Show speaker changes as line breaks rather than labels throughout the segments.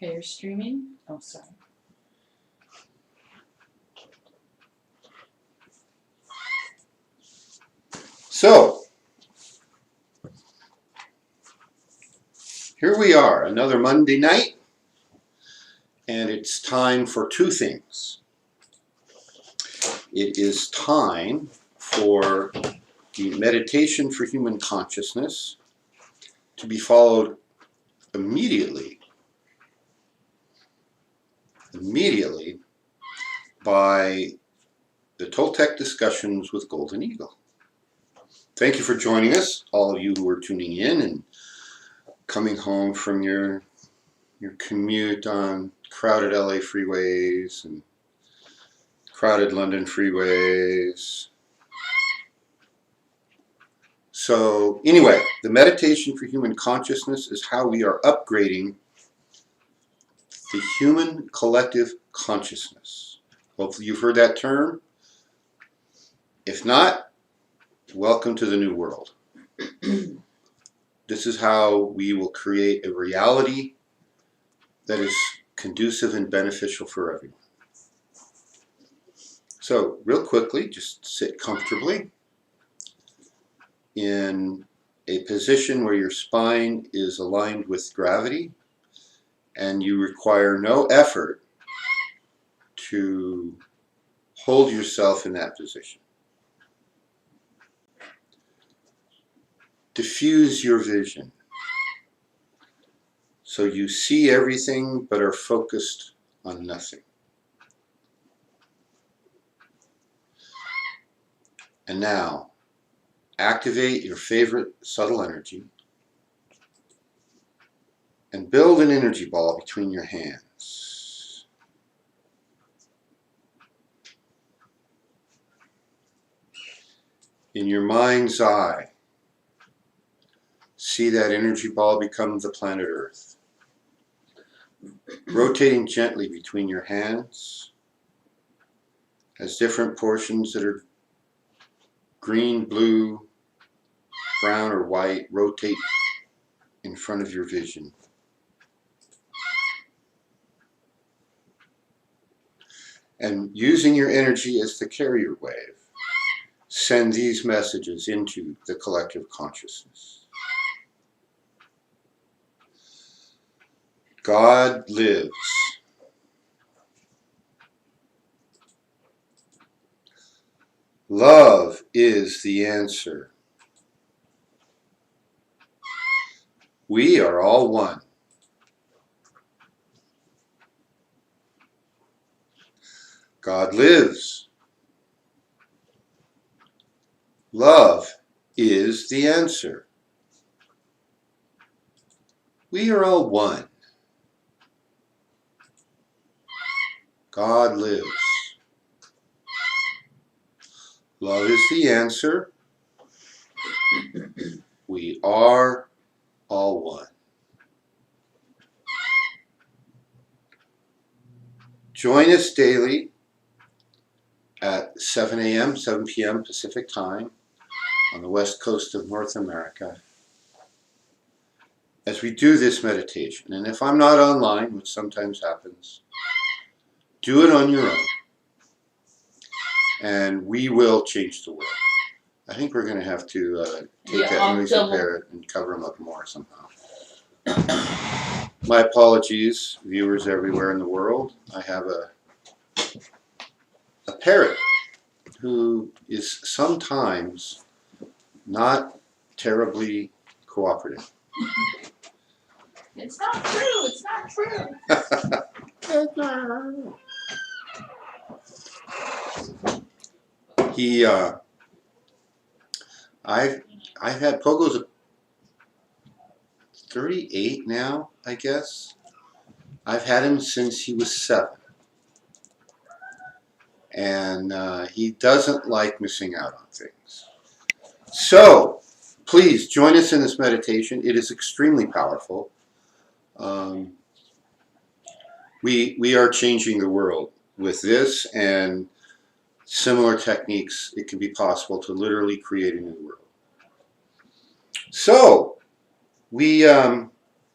Okay, you're streaming? Oh, sorry.
So, here we are, another Monday night, and it's time for two things. It is time for the meditation for human consciousness to be followed immediately by the Toltec discussions with Golden Eagle. Thank you for joining us, all of you who are tuning in and coming home from your commute on crowded LA freeways and crowded London freeways. So anyway, the meditation for human consciousness is how we are upgrading the human collective consciousness. Hopefully you've heard that term. If not, welcome to the new world. This is how we will create a reality that is conducive and beneficial for everyone. So real quickly, just sit comfortably in a position where your spine is aligned with gravity and you require no effort to hold yourself in that position. Diffuse your vision so you see everything but are focused on nothing. And now, activate your favorite subtle energy and build an energy ball between your hands. In your mind's eye, see that energy ball become the planet Earth, rotating gently between your hands as different portions that are green, blue, brown, or white rotate in front of your vision. And using your energy as the carrier wave, send these messages into the collective consciousness. God lives. Love is the answer. We are all one. God lives. Love is the answer. We are all one. God lives. Love is the answer. We are all one. Join us daily at 7 a.m., 7 p.m. Pacific time on the west coast of North America as we do this meditation. And if I'm not online, which sometimes happens, do it on your own and we will change the world. I think we're going to have to take that noisy parrot and cover him up more somehow. My apologies, viewers everywhere in the world. I have a parrot who is sometimes not terribly cooperative.
It's not true. It's not true.
He, I've had Pogo's 38 now, I guess. I've had him since he was 7. And he doesn't like missing out on things. So, please join us in this meditation. It is extremely powerful. We are changing the world with this and similar techniques. It can be possible to literally create a new world. So, we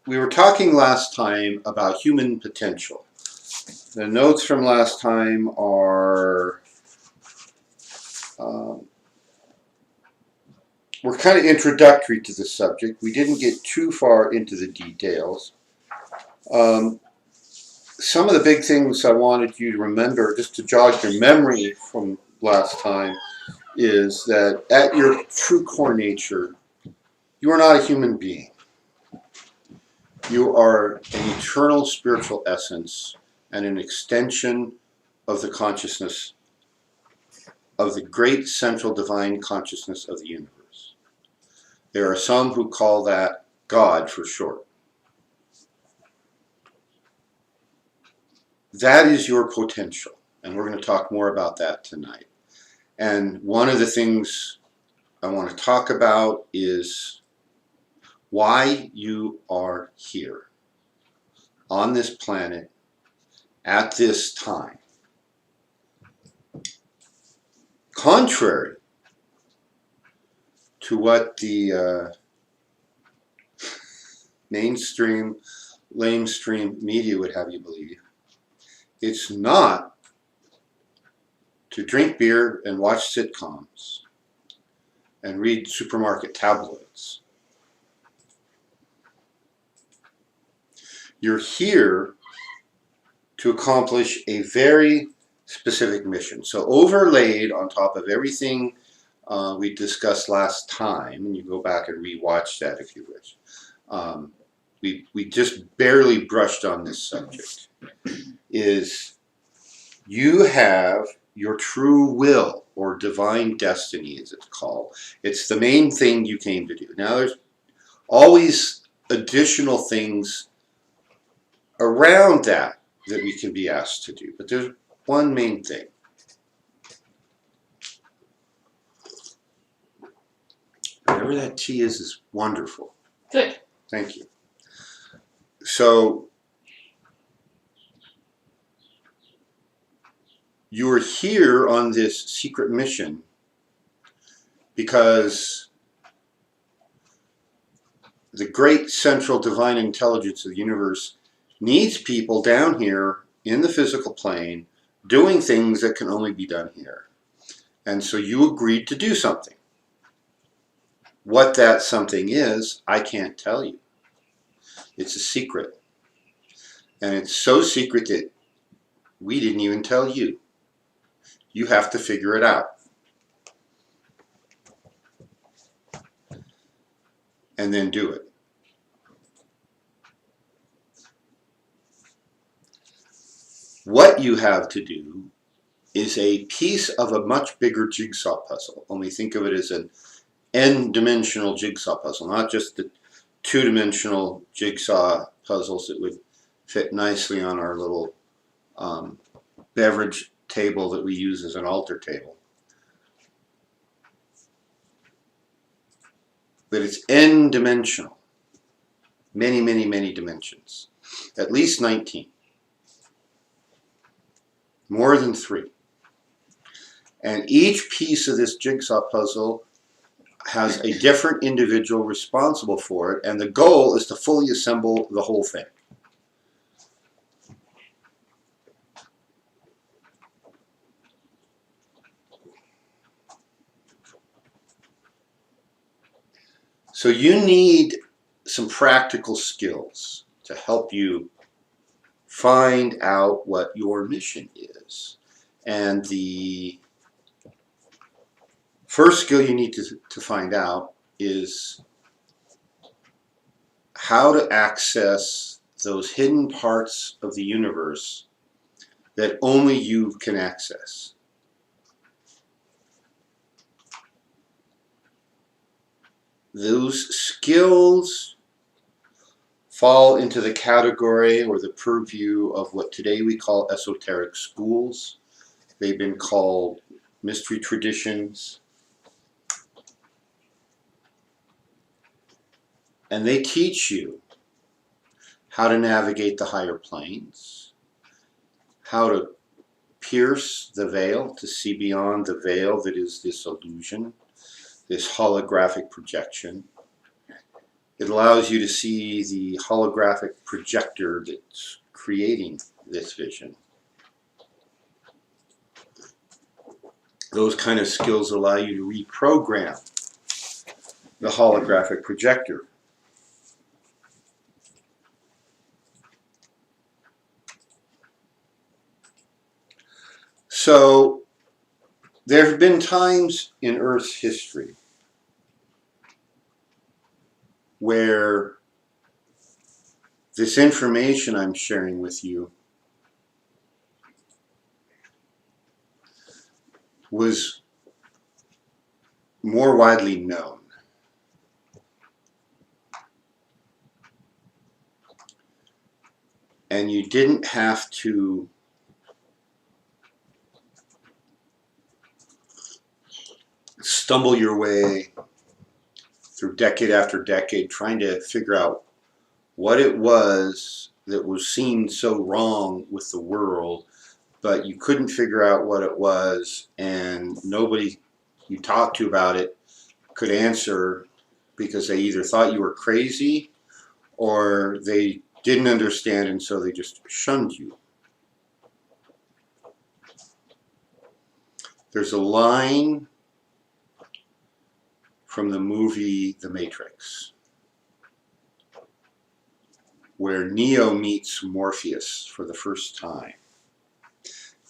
we were talking last time about human potential. The notes from last time are were kind of introductory to the subject. We didn't get too far into the details. Some of the big things I wanted you to remember, just to jog your memory from last time, is that at your true core nature, you are not a human being. You are an eternal spiritual essence and an extension of the consciousness of the great central divine consciousness of the universe. There are some who call that God for short. That is your potential, and we're going to talk more about that tonight. And one of the things I want to talk about is why you are here on this planet at this time. Contrary to what the mainstream, lamestream media would have you believe, it's not to drink beer and watch sitcoms and read supermarket tabloids. You're here to accomplish a very specific mission. So overlaid on top of everything we discussed last time, and you go back and re-watch that if you wish, we just barely brushed on this subject, is you have your true will, or divine destiny as it's called. It's the main thing you came to do. Now there's always additional things around that we can be asked to do, but there's one main thing. Whatever that tea is wonderful.
Good.
Thank you. So you are here on this secret mission because the great central divine intelligence of the universe needs people down here in the physical plane doing things that can only be done here. And so you agreed to do something. What that something is, I can't tell you. It's a secret. And it's so secret that we didn't even tell you. You have to figure it out. And then do it. What you have to do is a piece of a much bigger jigsaw puzzle. Only think of it as an n-dimensional jigsaw puzzle, not just the two-dimensional jigsaw puzzles that would fit nicely on our little beverage table that we use as an altar table. But it's n-dimensional. Many, many, many dimensions. At least 19. More than 3. And each piece of this jigsaw puzzle has a different individual responsible for it, and the goal is to fully assemble the whole thing. So you need some practical skills to help you find out what your mission is. And the first skill you need to find out is how to access those hidden parts of the universe that only you can access. Those skills fall into the category or the purview of what today we call esoteric schools. They've been called mystery traditions. And they teach you how to navigate the higher planes, how to pierce the veil, to see beyond the veil that is this illusion, this holographic projection. It allows you to see the holographic projector that's creating this vision. Those kind of skills allow you to reprogram the holographic projector. So there have been times in Earth's history where this information I'm sharing with you was more widely known. And you didn't have to stumble your way through decade after decade trying to figure out what it was that was seen so wrong with the world, but you couldn't figure out what it was, and nobody you talked to about it could answer because they either thought you were crazy or they didn't understand, and so they just shunned you. There's a line from the movie The Matrix where Neo meets Morpheus for the first time.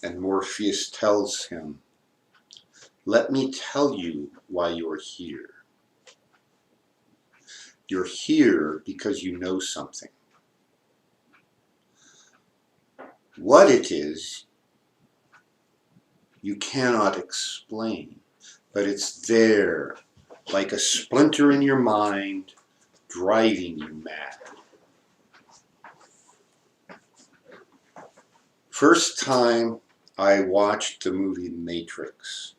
And Morpheus tells him, "Let me tell you why you're here. You're here because you know something. What it is, you cannot explain, but it's there, like a splinter in your mind, driving you mad." First time I watched the movie Matrix,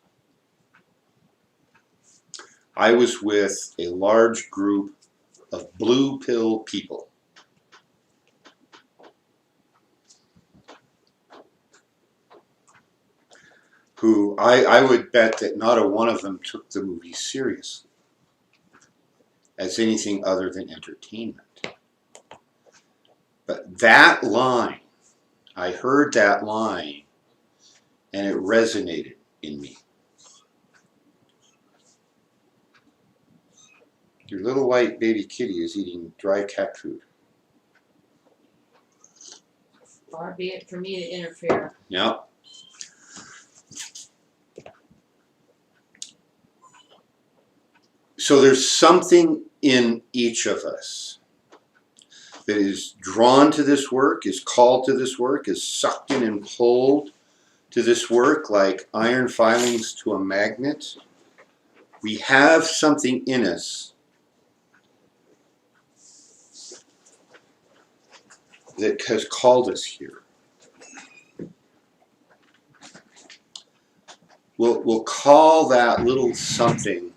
I was with a large group of blue pill people. Who I would bet that not a one of them took the movie seriously as anything other than entertainment. But that line, I heard that line and it resonated in me. Your little white baby kitty is eating dry cat food.
Far be it for me to interfere.
Yeah. So there's something in each of us that is drawn to this work, is called to this work, is sucked in and pulled to this work like iron filings to a magnet. We have something in us that has called us here. We'll call that little something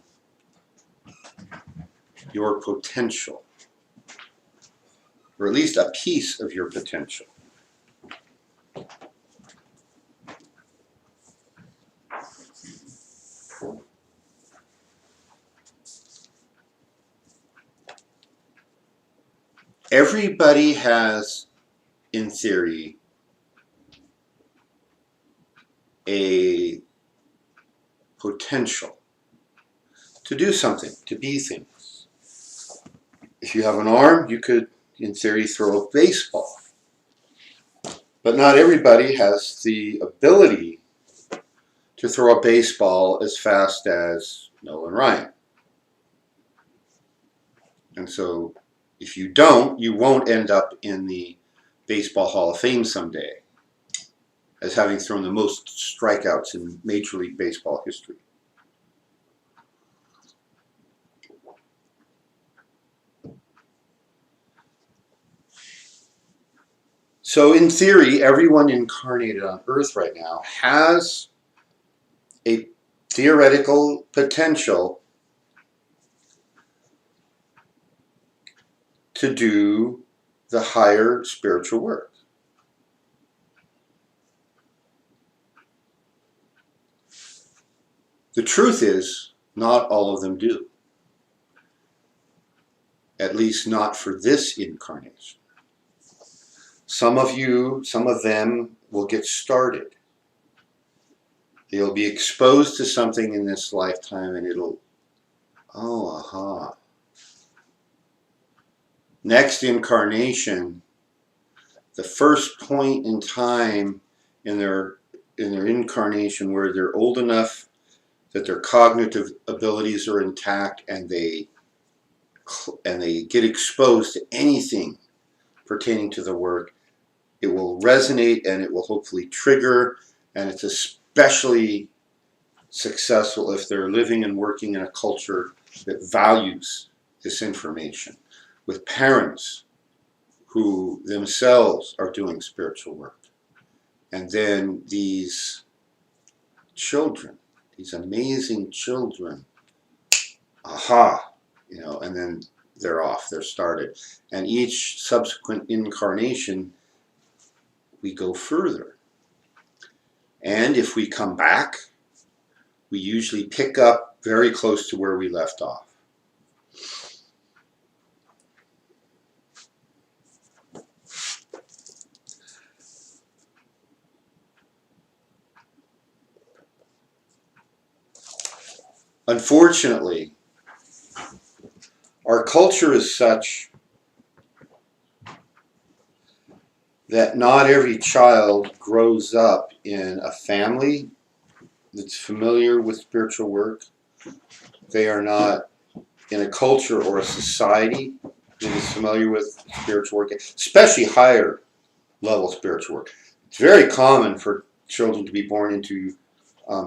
your potential, or at least a piece of your potential. Everybody has, in theory, a potential to do something, to be things. If you have an arm, you could, in theory, throw a baseball. But not everybody has the ability to throw a baseball as fast as Nolan Ryan. And so, if you don't, you won't end up in the Baseball Hall of Fame someday as having thrown the most strikeouts in Major League Baseball history. So in theory, everyone incarnated on Earth right now has a theoretical potential to do the higher spiritual work. The truth is, not all of them do. at least not for this incarnation. Some of them will get started. They'll be exposed to something in this lifetime and it'll, oh, aha. Next incarnation, the first point in time in their incarnation where they're old enough that their cognitive abilities are intact and they get exposed to anything pertaining to the work, it will resonate and it will hopefully trigger, and it's especially successful if they're living and working in a culture that values this information, with parents who themselves are doing spiritual work. And then these children, these amazing children, aha, and then they're off, they're started. And each subsequent incarnation, we go further. And if we come back, we usually pick up very close to where we left off. Unfortunately, our culture is such that not every child grows up in a family that's familiar with spiritual work. They are not in a culture or a society that is familiar with spiritual work, especially higher level spiritual work. It's very common for children to be born into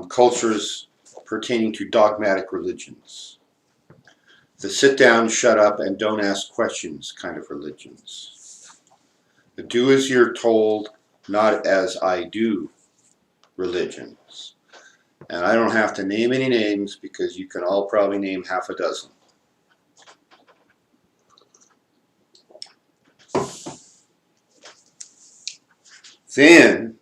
cultures pertaining to dogmatic religions. The sit down, shut up, and don't ask questions kind of religions. The do as you're told, not as I do religions. And I don't have to name any names because you can all probably name half a dozen. Then,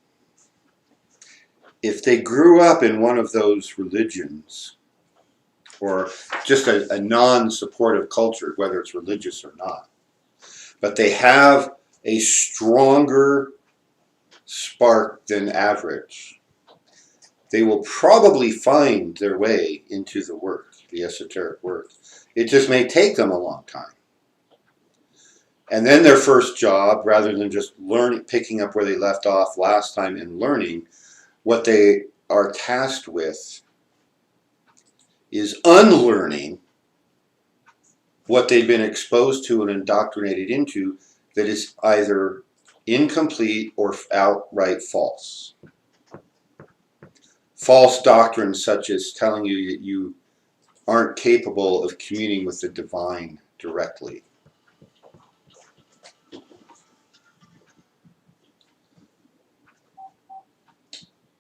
if they grew up in one of those religions, or just a non-supportive culture, whether it's religious or not, but they have a stronger spark than average, they will probably find their way into the work, the esoteric work. It just may take them a long time. And then their first job, rather than just picking up where they left off last time and learning, what they are tasked with is unlearning what they've been exposed to and indoctrinated into that is either incomplete or outright false. False doctrines such as telling you that you aren't capable of communing with the divine directly.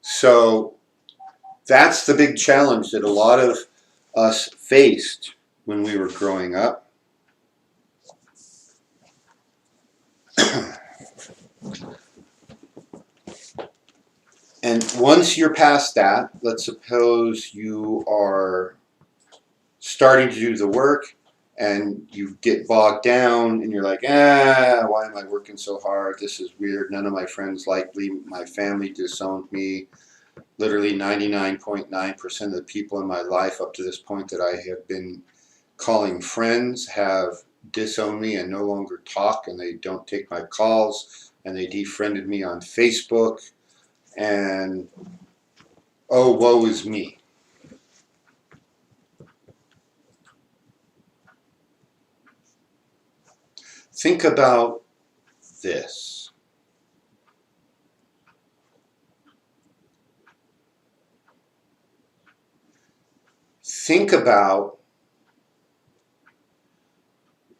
So that's the big challenge that a lot of us faced when we were growing up. And once you're past that, let's suppose you are starting to do the work and you get bogged down and you're like, why am I working so hard? This is weird. None of my friends like me. My family disowned me. Literally 99.9% of the people in my life up to this point that I have been calling friends have disowned me and no longer talk, and they don't take my calls, and they defriended me on Facebook, and oh, woe is me. Think about this. Think about,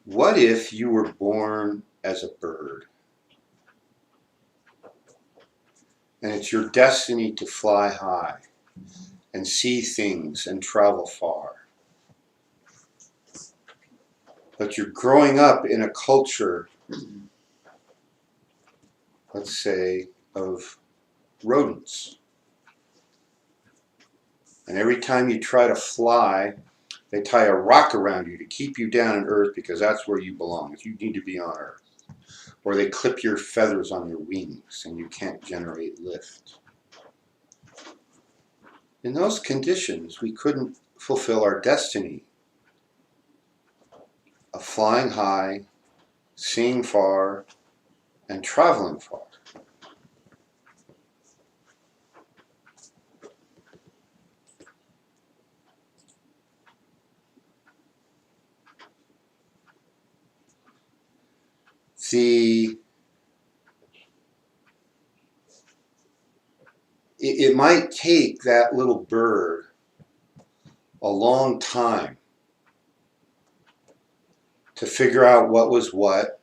what if you were born as a bird? And it's your destiny to fly high and see things and travel far. But you're growing up in a culture, let's say, of rodents. And every time you try to fly, They tie a rock around you to keep you down on Earth because that's where you belong. You need to be on Earth. Or they clip your feathers on your wings and you can't generate lift. In those conditions, we couldn't fulfill our destiny of flying high, seeing far, and traveling far. It might take that little bird a long time to figure out what was what,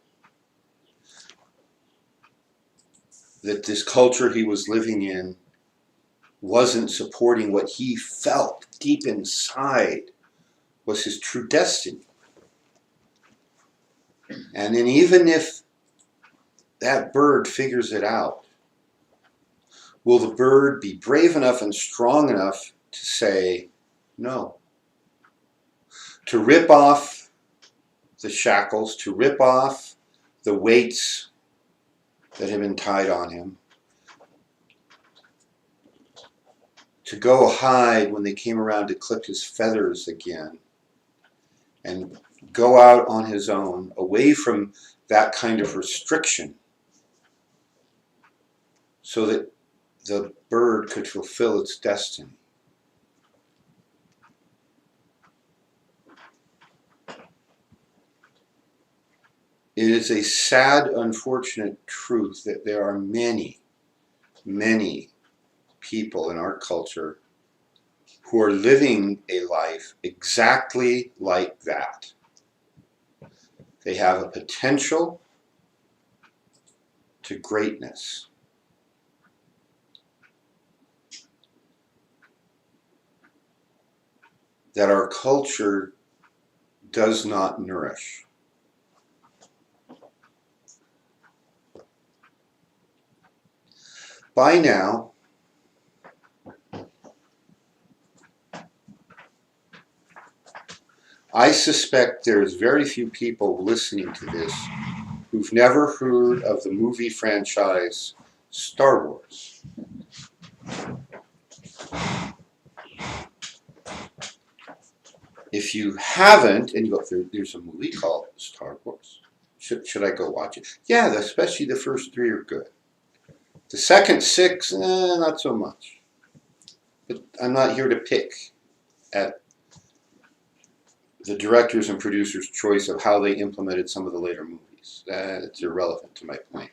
that this culture he was living in wasn't supporting what he felt deep inside was his true destiny. And then even if that bird figures it out, will the bird be brave enough and strong enough to say no? To rip off the shackles, to rip off the weights that have been tied on him, to go hide when they came around to clip his feathers again, and go out on his own, away from that kind of restriction, so that the bird could fulfill its destiny. It is a sad, unfortunate truth that there are many, many people in our culture who are living a life exactly like that. They have a potential to greatness. That our culture does not nourish. By now, I suspect there's very few people listening to this who've never heard of the movie franchise Star Wars. If you haven't, and you go, there's a movie called Star Wars. Should I go watch it? Yeah, especially the first 3 are good. The second 6, not so much. But I'm not here to pick at the directors and producers' choice of how they implemented some of the later movies. That's irrelevant to my point.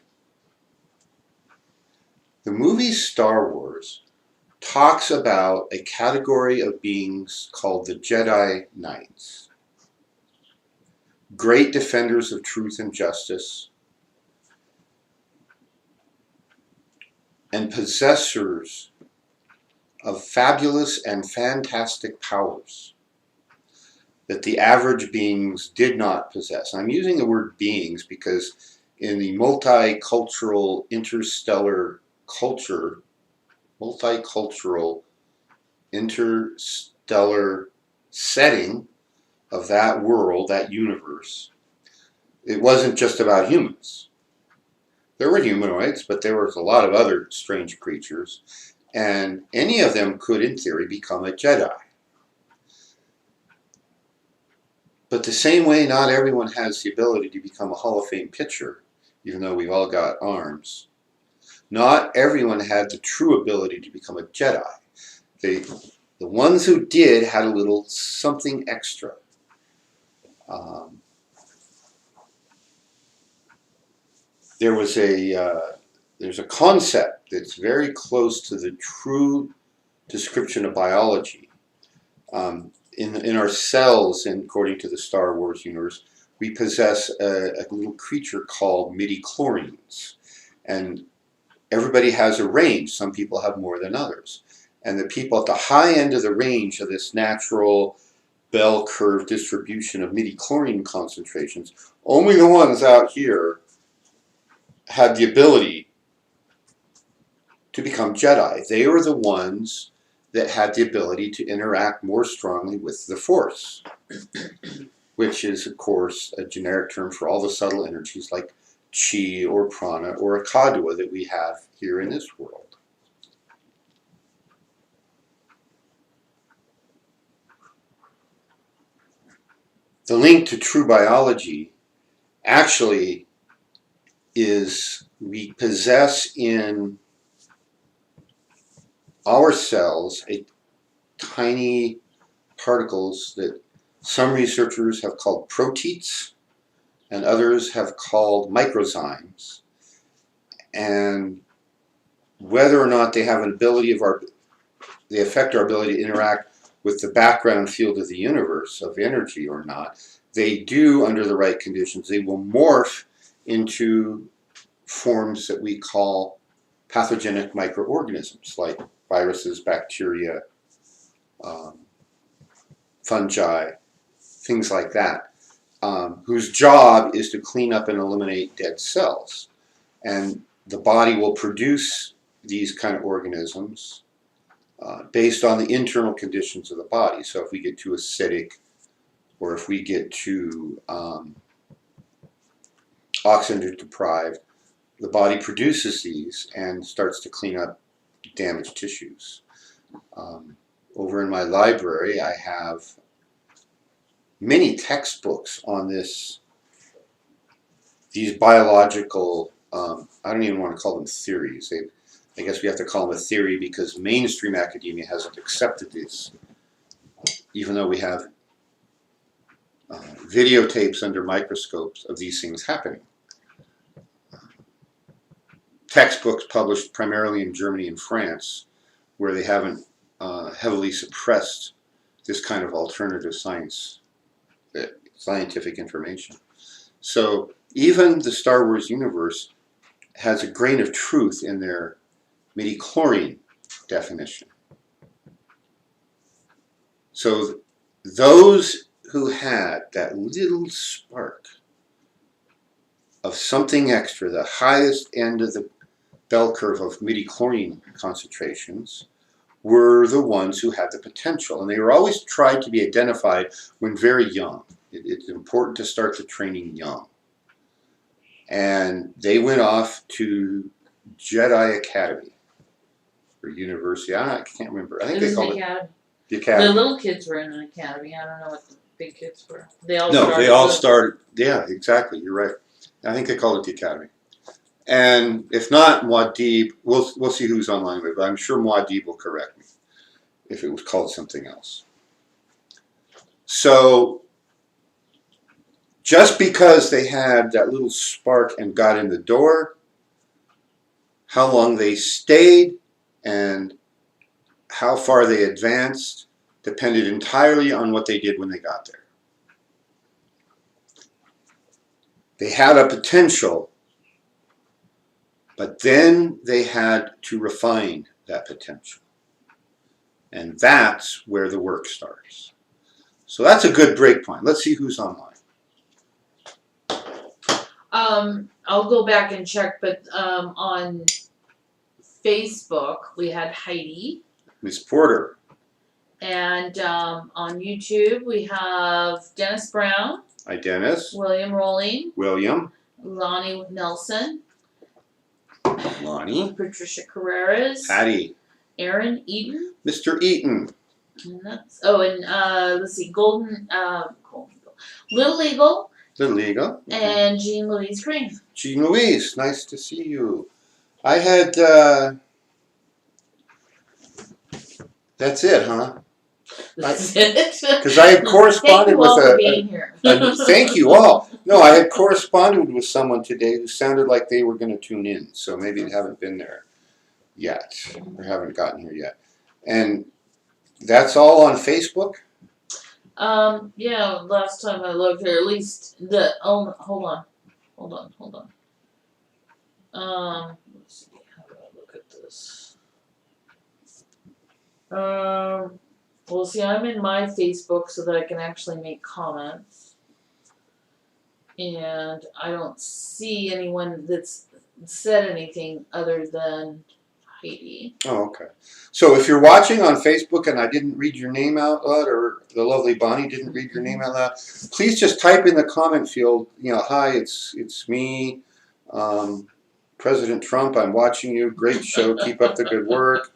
The movie Star Wars talks about a category of beings called the Jedi Knights. Great defenders of truth and justice, and possessors of fabulous and fantastic powers that the average beings did not possess. I'm using the word beings because in the multicultural interstellar setting of that world, that universe, it wasn't just about humans. There were humanoids, but there was a lot of other strange creatures, and any of them could, in theory, become a Jedi. But the same way not everyone has the ability to become a Hall of Fame pitcher, even though we've all got arms, not everyone had the true ability to become a Jedi. The ones who did had a little something extra. There's a concept that's very close to the true description of biology. In our cells, and according to the Star Wars universe, we possess a little creature called midichlorians. And everybody has a range. Some people have more than others. And the people at the high end of the range of this natural bell curve distribution of midichlorian concentrations, only the ones out here had the ability to become Jedi. They were the ones that had the ability to interact more strongly with the force, which is, of course, a generic term for all the subtle energies like chi or prana or akadua that we have here in this world. The link to true biology actually is we possess in our cells a tiny particles that some researchers have called proteins and others have called microzymes. And whether or not they have an ability of they affect our ability to interact with the background field of the universe of energy or not, they do under the right conditions. They will morph into forms that we call pathogenic microorganisms like viruses, bacteria, fungi, things like that, whose job is to clean up and eliminate dead cells. And the body will produce these kind of organisms based on the internal conditions of the body. So if we get too acidic, or if we get too oxygen deprived, the body produces these and starts to clean up damaged tissues. Over in my library, I have many textbooks on these biological, I don't even want to call them theories. I guess we have to call them a theory because mainstream academia hasn't accepted this, even though we have videotapes under microscopes of these things happening. Textbooks published primarily in Germany and France, where they haven't heavily suppressed this kind of alternative scientific information. So even the Star Wars universe has a grain of truth in their midichlorian definition. So those who had that little spark of something extra, the highest end of the bell curve of midichlorian concentrations, were the ones who had the potential. And they were always tried to be identified when very young. It's important to start the training young. And they went off to Jedi Academy or University. I can't remember. I think they called it the Academy.
The little kids were in an academy. I don't know what the big kids were. They all
started. Yeah, exactly. You're right. I think they called it the Academy. And if not, Muad'Dib, we'll see who's online with it, but I'm sure Muad'Dib will correct me if it was called something else. So just because they had that little spark and got in the door, how long they stayed and how far they advanced depended entirely on what they did when they got there. They had a potential, but then they had to refine that potential. And that's where the work starts. So that's a good break point. Let's see who's online.
I'll go back and check, but on Facebook we had Heidi.
Miss Porter.
And on YouTube we have Dennis Brown.
Hi, Dennis.
William Rolling.
William.
Lonnie Nelson.
Lonnie.
Patricia Carreras.
Patty.
Aaron Eaton.
Mr. Eaton.
And that's, let's see, Little Eagle.
Little Eagle. Okay.
And Jean Louise Green.
Jean Louise, nice to see you. I had, that's it, huh?
That's it.
Because I had corresponded with
Thank
you all. No, I had corresponded with someone today who sounded like they were going to tune in. So maybe they haven't been there yet or haven't gotten here yet. And that's all on Facebook?
Yeah, last time I looked, or at least hold on. Let's see, how do I look at this? Well, see, I'm in my Facebook so that I can actually make comments. And I don't see anyone that's said anything other than Katie.
Oh, okay. So if you're watching on Facebook and I didn't read your name out loud, or the lovely Bonnie didn't read your name out loud, please just type in the comment field, hi, it's me, President Trump, I'm watching you, great show, keep up the good work.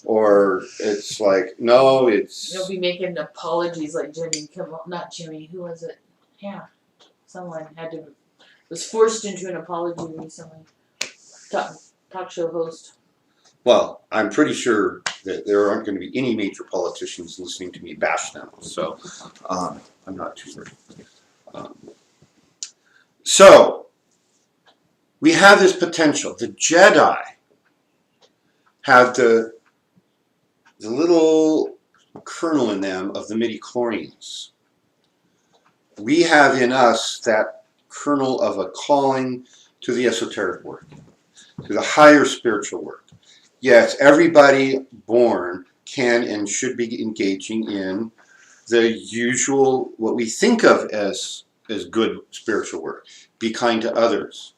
Or it's like, no, it's...
You'll be making apologies like Jimmy Kimmel, not Jimmy, who was it? Yeah, someone was forced into an apology recently. Talk show host.
Well, I'm pretty sure that there aren't going to be any major politicians listening to me bash them, so I'm not too worried. So, we have this potential. The Jedi have the little kernel in them of the midichlorians. We have in us that kernel of a calling to the esoteric work, to the higher spiritual work. Yes, everybody born can and should be engaging in the usual, what we think of as good spiritual work. Be kind to others.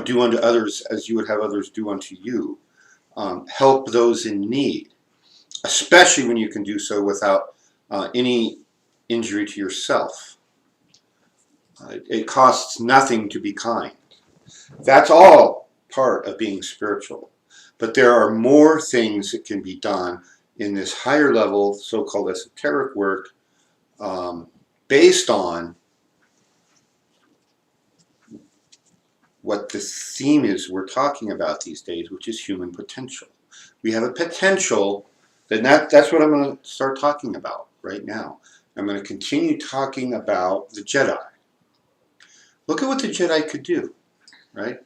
Do unto others as you would have others do unto you. Help those in need, especially when you can do so without any injury to yourself. It costs nothing to be kind. That's all part of being spiritual. But there are more things that can be done in this higher level, so-called esoteric work, based on what the theme is we're talking about these days, which is human potential. We have a potential, that's what I'm going to start talking about right now. I'm going to continue talking about the Jedi. Look at what the Jedi could do, right?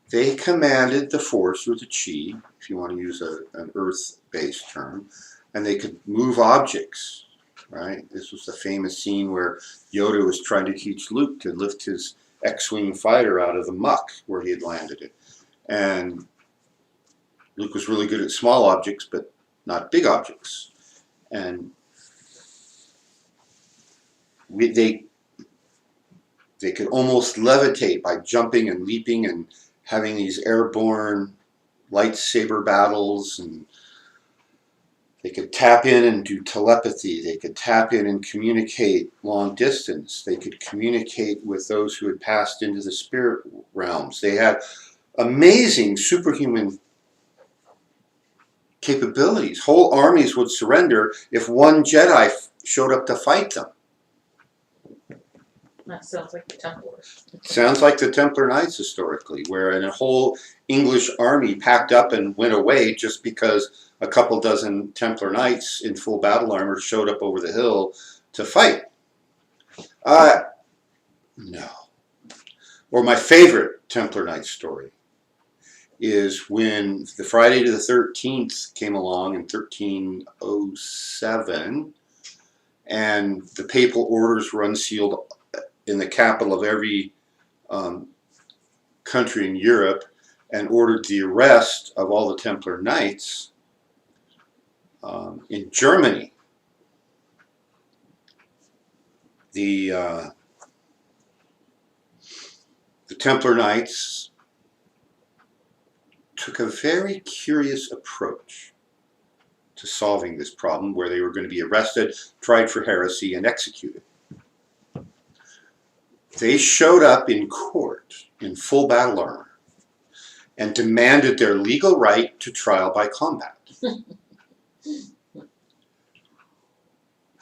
They commanded the Force, or the Chi, if you want to use an Earth-based term, and they could move objects, right? This was the famous scene where Yoda was trying to teach Luke to lift his X-Wing fighter out of the muck where he had landed it. And Luke was really good at small objects, but not big objects. And they could almost levitate by jumping and leaping and having these airborne lightsaber battles, and they could tap in and do telepathy. They could tap in and communicate long distance. They could communicate with those who had passed into the spirit realms. They had amazing superhuman capabilities. Whole armies would surrender if one Jedi showed up to fight them.
That sounds like the Templars.
Sounds like the Templar Knights historically, where a whole English army packed up and went away just because a couple dozen Templar Knights in full battle armor showed up over the hill to fight. No. Or my favorite Templar Knights story is when the Friday to the 13th came along in 1307, and the papal orders were unsealed in the capital of every country in Europe, and ordered the arrest of all the Templar Knights in Germany. The Templar Knights took a very curious approach to solving this problem, where they were going to be arrested, tried for heresy, and executed. They showed up in court in full battle armor and demanded their legal right to trial by combat.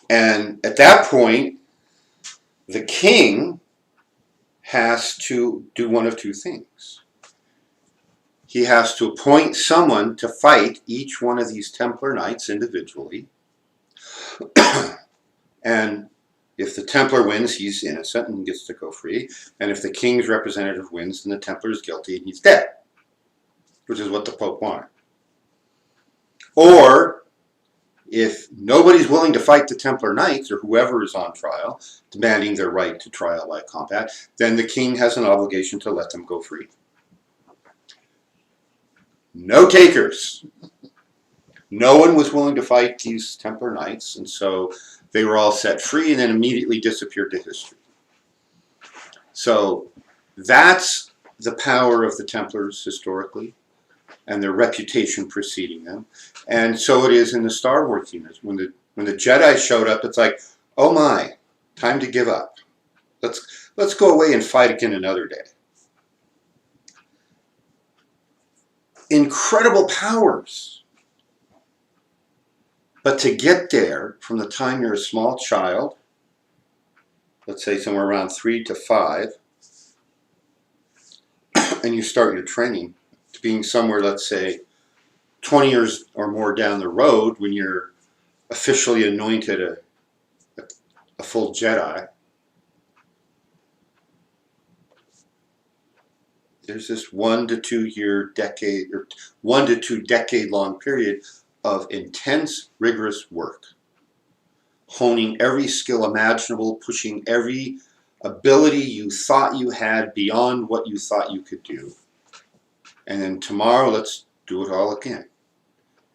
And at that point, the king has to do one of two things. He has to appoint someone to fight each one of these Templar Knights individually. And if the Templar wins, he's innocent and gets to go free. And if the king's representative wins, then the Templar is guilty and he's dead, which is what the Pope wanted. Or, if nobody's willing to fight the Templar Knights, or whoever is on trial, demanding their right to trial by combat, then the king has an obligation to let them go free. No takers. No one was willing to fight these Templar Knights, and so they were all set free and then immediately disappeared to history. So that's the power of the Templars historically. and their reputation preceding them. And so it is in the Star Wars universe. When the Jedi showed up, it's like, oh my, time to give up. Let's go away and fight again another day. Incredible powers. But to get there, from the time you're a small child, let's say somewhere around 3 to 5, and you start your training, to being somewhere, let's say, 20 years or more down the road, when you're officially anointed a full Jedi, there's this 1 to 2 year decade, or 1 to 2 decade long period of intense, rigorous work, honing every skill imaginable, pushing every ability you thought you had beyond what you thought you could do. And then tomorrow, let's do it all again.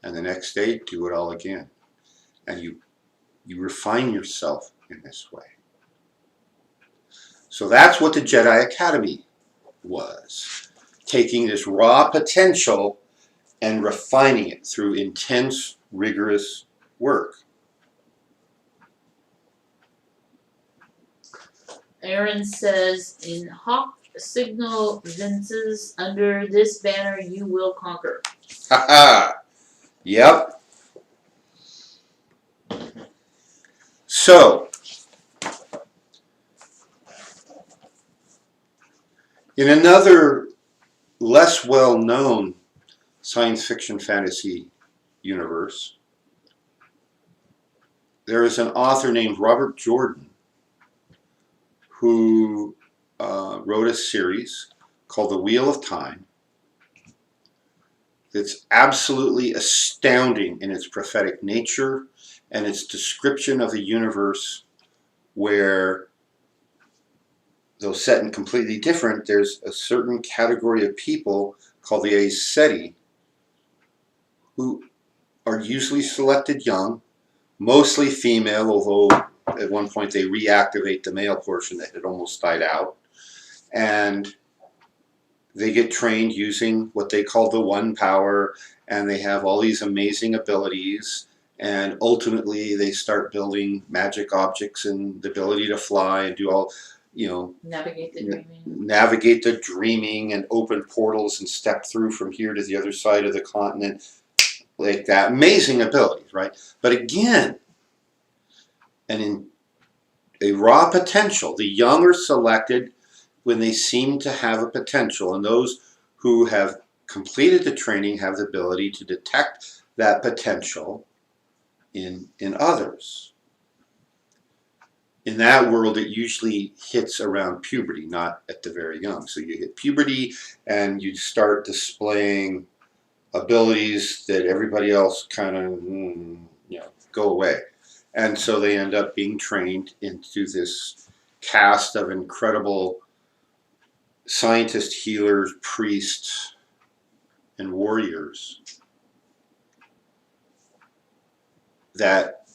And the next day, do it all again. And you refine yourself in this way. So that's what the Jedi Academy was. Taking this raw potential and refining it through intense, rigorous work.
Aaron says, in Hawk Signal Vinces, under this banner you will conquer.
Haha. Yep. So, in another less well-known science fiction fantasy universe, there is an author named Robert Jordan who wrote a series called The Wheel of Time. It's absolutely astounding in its prophetic nature and its description of a universe where, though set and completely different, there's a certain category of people called the Aes Sedai who are usually selected young, mostly female, although at one point they reactivate the male portion that had almost died out. And they get trained using what they call the One Power, and they have all these amazing abilities. And ultimately, they start building magic objects and the ability to fly and do all,
Navigate the dreaming.
Navigate the dreaming and open portals and step through from here to the other side of the continent. Like that. Amazing abilities, right? But again, and in a raw potential, the young are selected when they seem to have a potential, and those who have completed the training have the ability to detect that potential in others. In that world, it usually hits around puberty, not at the very young. So you hit puberty and you start displaying abilities that everybody else kind of, go away. And so they end up being trained into this cast of incredible scientists, healers, priests, and warriors that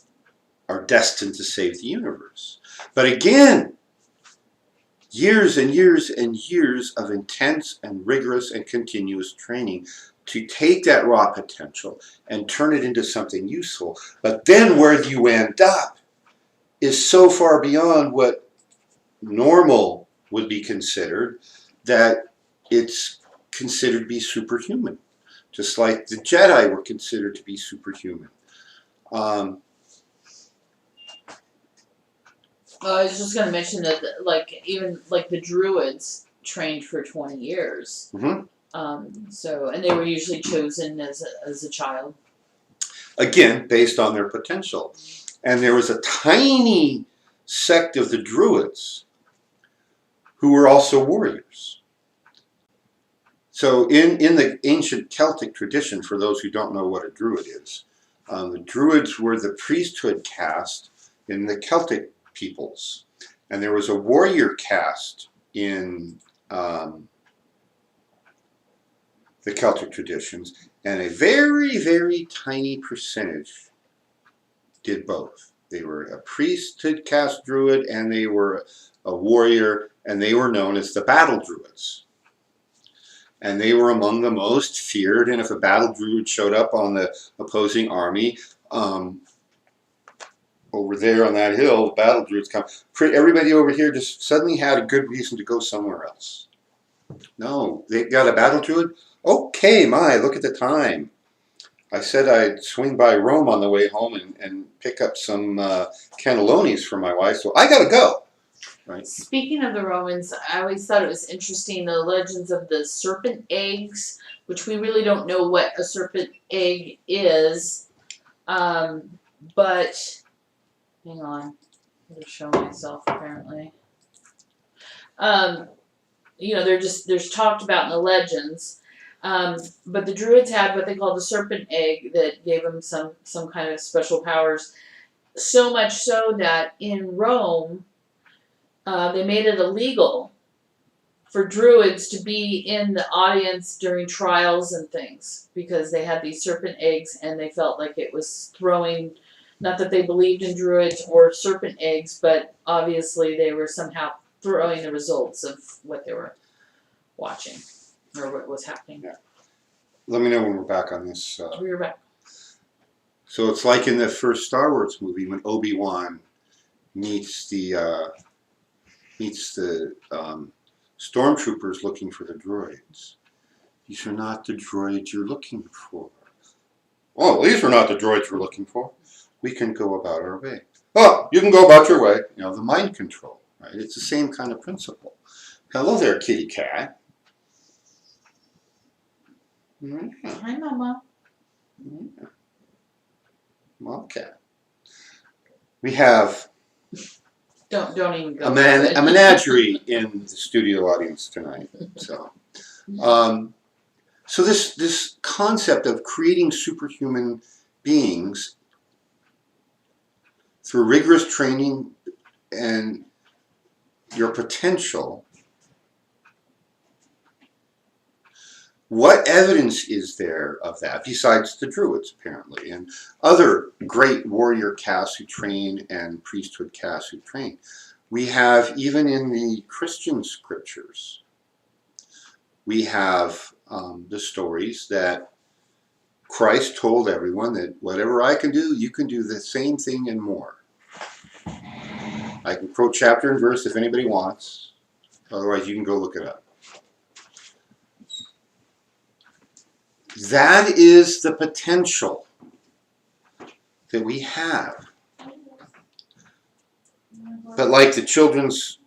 are destined to save the universe. But again, years and years and years of intense and rigorous and continuous training to take that raw potential and turn it into something useful. But then where you end up is so far beyond what normal would be considered that it's considered to be superhuman. Just like the Jedi were considered to be superhuman.
I was just going to mention that, even the Druids trained for 20 years.
Mm-hmm.
And they were usually chosen as a child.
Again, based on their potential. And there was a tiny sect of the Druids who were also warriors. So in the ancient Celtic tradition, for those who don't know what a Druid is, the Druids were the priesthood caste in the Celtic peoples. And there was a warrior caste in the Celtic traditions, and a very, very tiny percentage did both. They were a priesthood caste Druid, and they were a warrior, and they were known as the battle Druids. and they were among the most feared. And if a battle druid showed up on the opposing army, over there on that hill, the battle druids come. Everybody over here just suddenly had a good reason to go somewhere else. No, they got a battle druid? Okay, look at the time. I said I'd swing by Rome on the way home and pick up some cannellonis for my wife, so I gotta go. Right.
Speaking of the Romans, I always thought it was interesting the legends of the serpent eggs, which we really don't know what a serpent egg is. But hang on, I'm gonna show myself apparently. There's talked about in the legends. But the Druids had what they called the serpent egg that gave them some kind of special powers. So much so that in Rome, they made it illegal for Druids to be in the audience during trials and things because they had these serpent eggs and they felt like it was throwing, not that they believed in Druids or serpent eggs, but obviously they were somehow throwing the results of what they were watching or what was happening.
Yeah. Let me know when we're back on this.
We're back.
So it's like in the first Star Wars movie when Obi-Wan meets the stormtroopers looking for the droids. These are not the droids you're looking for. Oh, these are not the droids we're looking for. We can go about our way. Oh, you can go about your way. The mind control, right? It's the same kind of principle. Hello there, kitty cat. Yeah.
Hi, Mama.
Yeah. Mom cat. We have
Don't even go.
a menagerie in the studio audience tonight. So this concept of creating superhuman beings through rigorous training and your potential, what evidence is there of that besides the Druids, apparently, and other great warrior castes who train and priesthood castes who train? We have, even in the Christian scriptures, we have the stories that Christ told everyone that whatever I can do, you can do the same thing and more. I can quote chapter and verse if anybody wants. Otherwise, you can go look it up. That is the potential that we have. But like the children's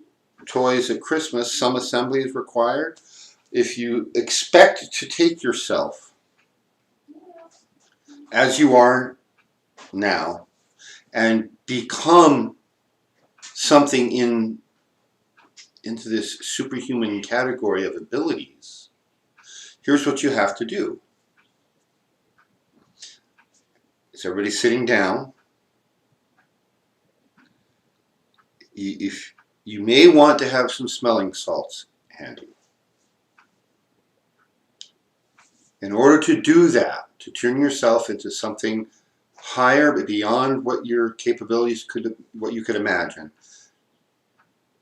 toys at Christmas, some assembly is required. If you expect to take yourself as you are now and become something into this superhuman category of abilities, here's what you have to do. Is everybody sitting down? If you may want to have some smelling salts handy. In order to do that, to turn yourself into something higher, but beyond what your capabilities what you could imagine,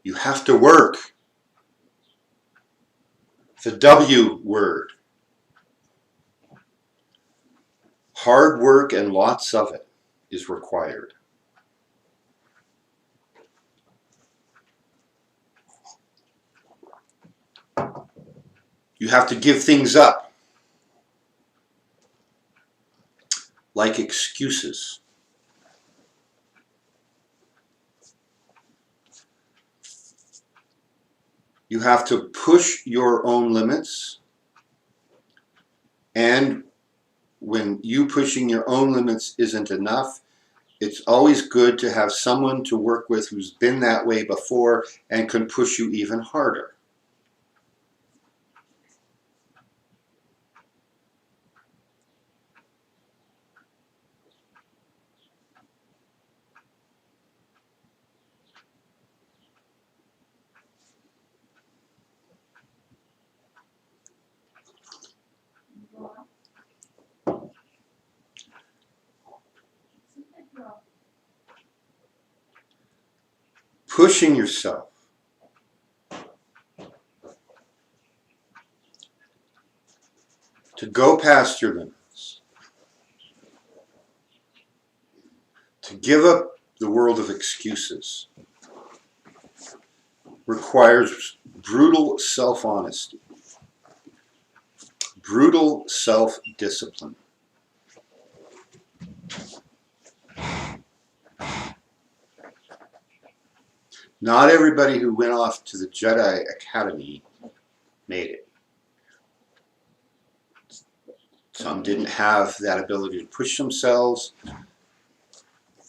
you have to work. The W word. Hard work and lots of it is required. You have to give things up, like excuses. You have to push your own limits, and when you pushing your own limits isn't enough, it's always good to have someone to work with who's been that way before and can push you even harder. Pushing yourself To go past your limits. To give up the world of excuses requires brutal self-honesty, brutal self-discipline. Not everybody who went off to the Jedi Academy made it. Some didn't have that ability to push themselves.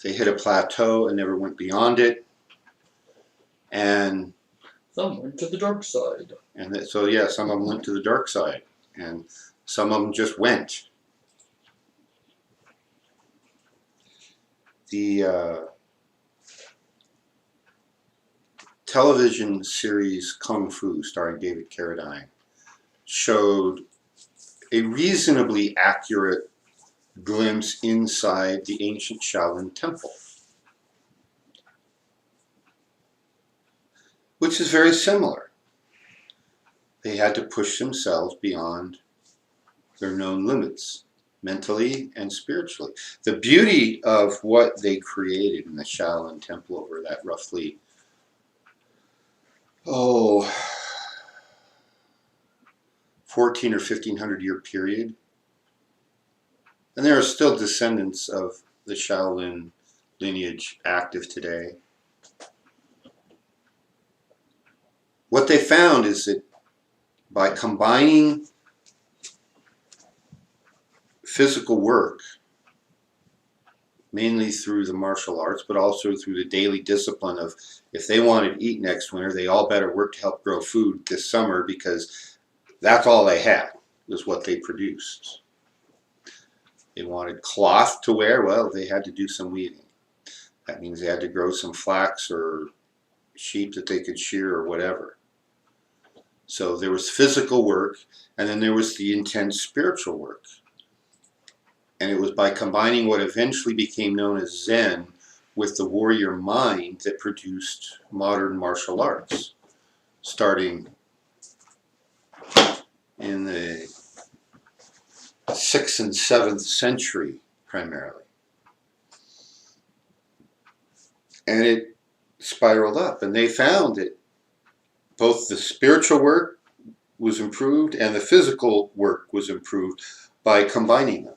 They hit a plateau and never went beyond it. And
some went to the dark side.
So yeah, some of them went to the dark side, and some of them just went. The television series Kung Fu, starring David Carradine, showed a reasonably accurate glimpse inside the ancient Shaolin Temple, which is very similar. They had to push themselves beyond their known limits, mentally and spiritually. The beauty of what they created in the Shaolin Temple over that roughly, 14 or 1500 year period. And there are still descendants of the Shaolin lineage active today. What they found is that by combining physical work, mainly through the martial arts, but also through the daily discipline of, if they wanted to eat next winter, they all better work to help grow food this summer, because that's all they had, was what they produced. They wanted cloth to wear, well, they had to do some weaving. That means they had to grow some flax or sheep that they could shear or whatever. So there was physical work, and then there was the intense spiritual work. And it was by combining what eventually became known as Zen with the warrior mind that produced modern martial arts, starting in the 6th and 7th century primarily. And it spiraled up, and they found that both the spiritual work was improved and the physical work was improved by combining them.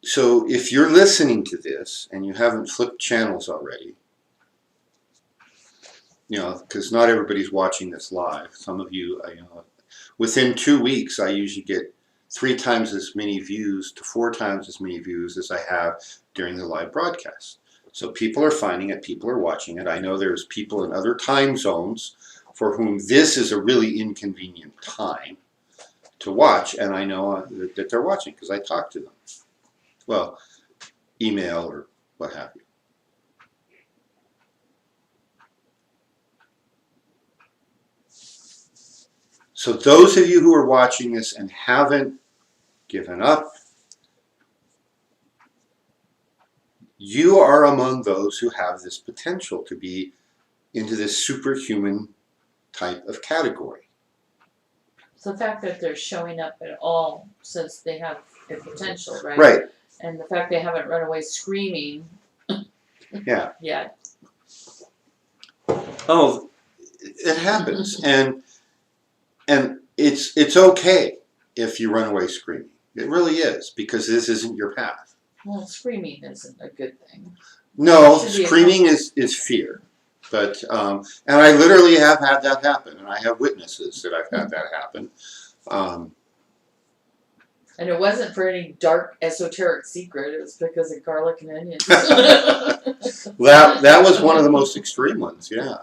So if you're listening to this and you haven't flipped channels already, because not everybody's watching this live. Some of you, within 2 weeks, I usually get 3 times as many views to 4 times as many views as I have during the live broadcast. So people are finding it, people are watching it. I know there's people in other time zones for whom this is a really inconvenient time to watch, and I know that they're watching because I talk to them. Well, email or what have you. So those of you who are watching this and haven't given up, you are among those who have this potential to be into this superhuman type of category.
So the fact that they're showing up at all says they have a potential, right?
Right.
And the fact they haven't run away screaming
Yeah.
yet.
Oh, it happens. And it's okay if you run away screaming. It really is, because this isn't your path.
Well, screaming isn't a good thing.
No, screaming is fear. But, and I literally have had that happen, and I have witnesses that I've had that happen.
And it wasn't for any dark esoteric secret, it was because of garlic and onions.
That was one of the most extreme ones, yeah.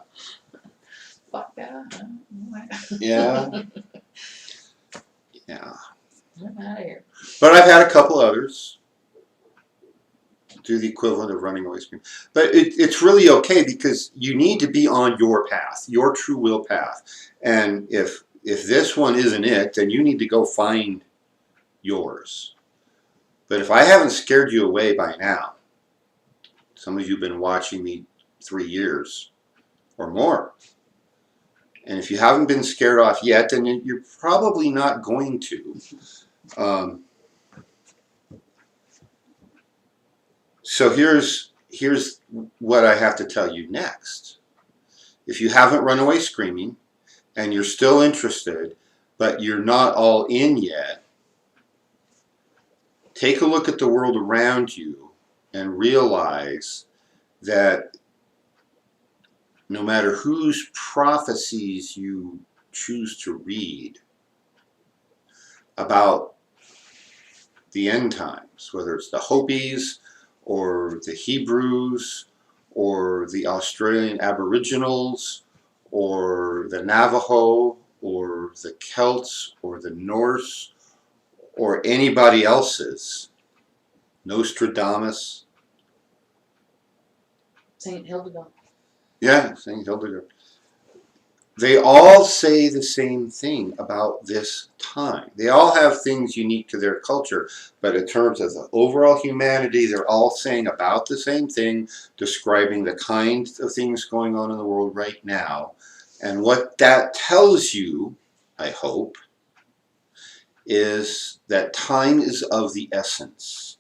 Fuck that.
Yeah. Yeah.
I'm out of here.
But I've had a couple others do the equivalent of running away screaming. But it's really okay, because you need to be on your path, your true will path. And if this one isn't it, then you need to go find yours. But if I haven't scared you away by now, some of you have been watching me 3 years, or more. And if you haven't been scared off yet, then you're probably not going to. So here's what I have to tell you next. If you haven't run away screaming and you're still interested, but you're not all in yet, take a look at the world around you and realize that no matter whose prophecies you choose to read about the end times, whether it's the Hopis or the Hebrews or the Australian Aboriginals or the Navajo or the Celts or the Norse or anybody else's, Nostradamus.
Saint Hildegard.
Yeah, Saint Hildegard. They all say the same thing about this time. They all have things unique to their culture, but in terms of the overall humanity, they're all saying about the same thing, describing the kinds of things going on in the world right now. And what that tells you, I hope, is that time is of the essence.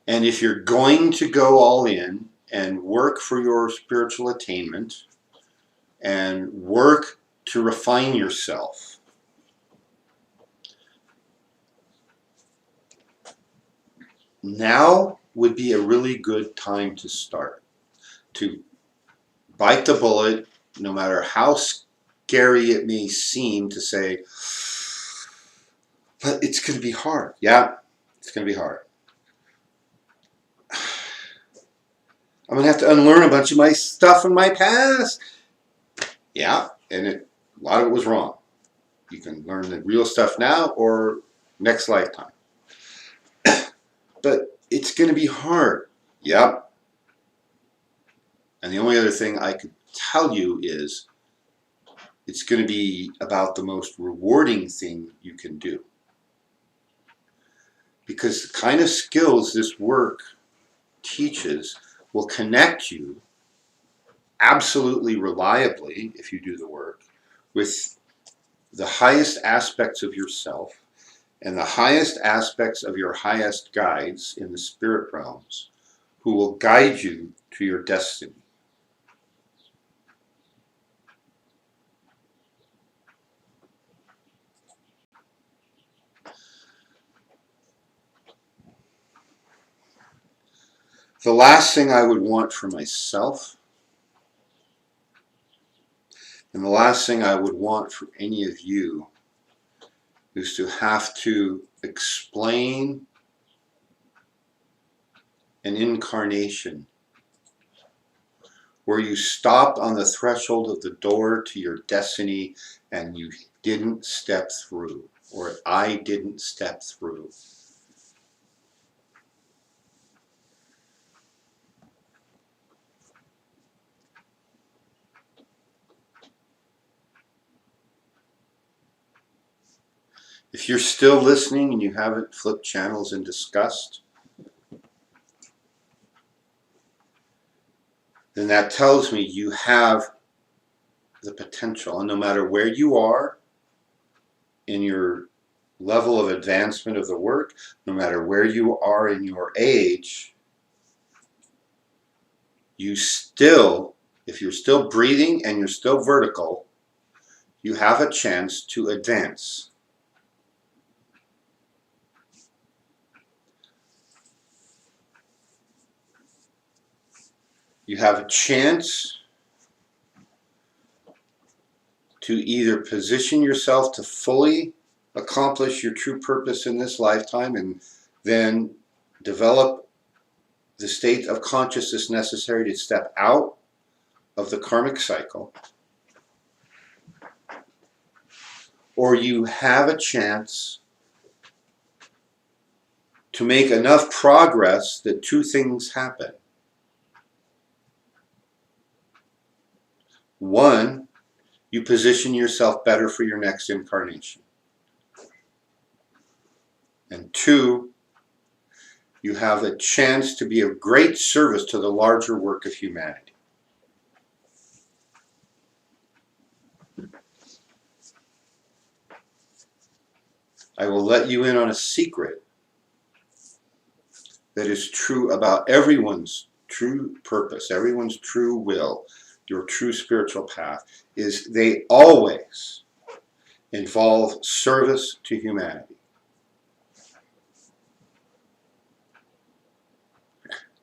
And if you're going to go all in and work for your spiritual attainment and work to refine yourself, now would be a really good time to start. To bite the bullet, no matter how scary it may seem, to say, but it's going to be hard. Yeah, it's going to be hard. I'm going to have to unlearn a bunch of my stuff in my past. Yeah, and a lot of it was wrong. You can learn the real stuff now or next lifetime. But it's going to be hard. Yep. And the only other thing I could tell you is it's going to be about the most rewarding thing you can do. Because the kind of skills this work teaches will connect you absolutely reliably, if you do the work, with the highest aspects of yourself and the highest aspects of your highest guides in the spirit realms, who will guide you to your destiny. The last thing I would want for myself, and the last thing I would want for any of you, is to have to explain an incarnation where you stopped on the threshold of the door to your destiny and you didn't step through, or I didn't step through. If you're still listening and you haven't flipped channels in disgust, then that tells me you have the potential. And no matter where you are in your level of advancement of the work, no matter where you are in your age, you still, if you're still breathing and you're still vertical, you have a chance to advance. You have a chance to either position yourself to fully accomplish your true purpose in this lifetime and then develop the state of consciousness necessary to step out of the karmic cycle, or you have a chance to make enough progress that two things happen. One, you position yourself better for your next incarnation. And two, you have a chance to be of great service to the larger work of humanity. I will let you in on a secret that is true about everyone's true purpose, everyone's true will, your true spiritual path, is they always involve service to humanity.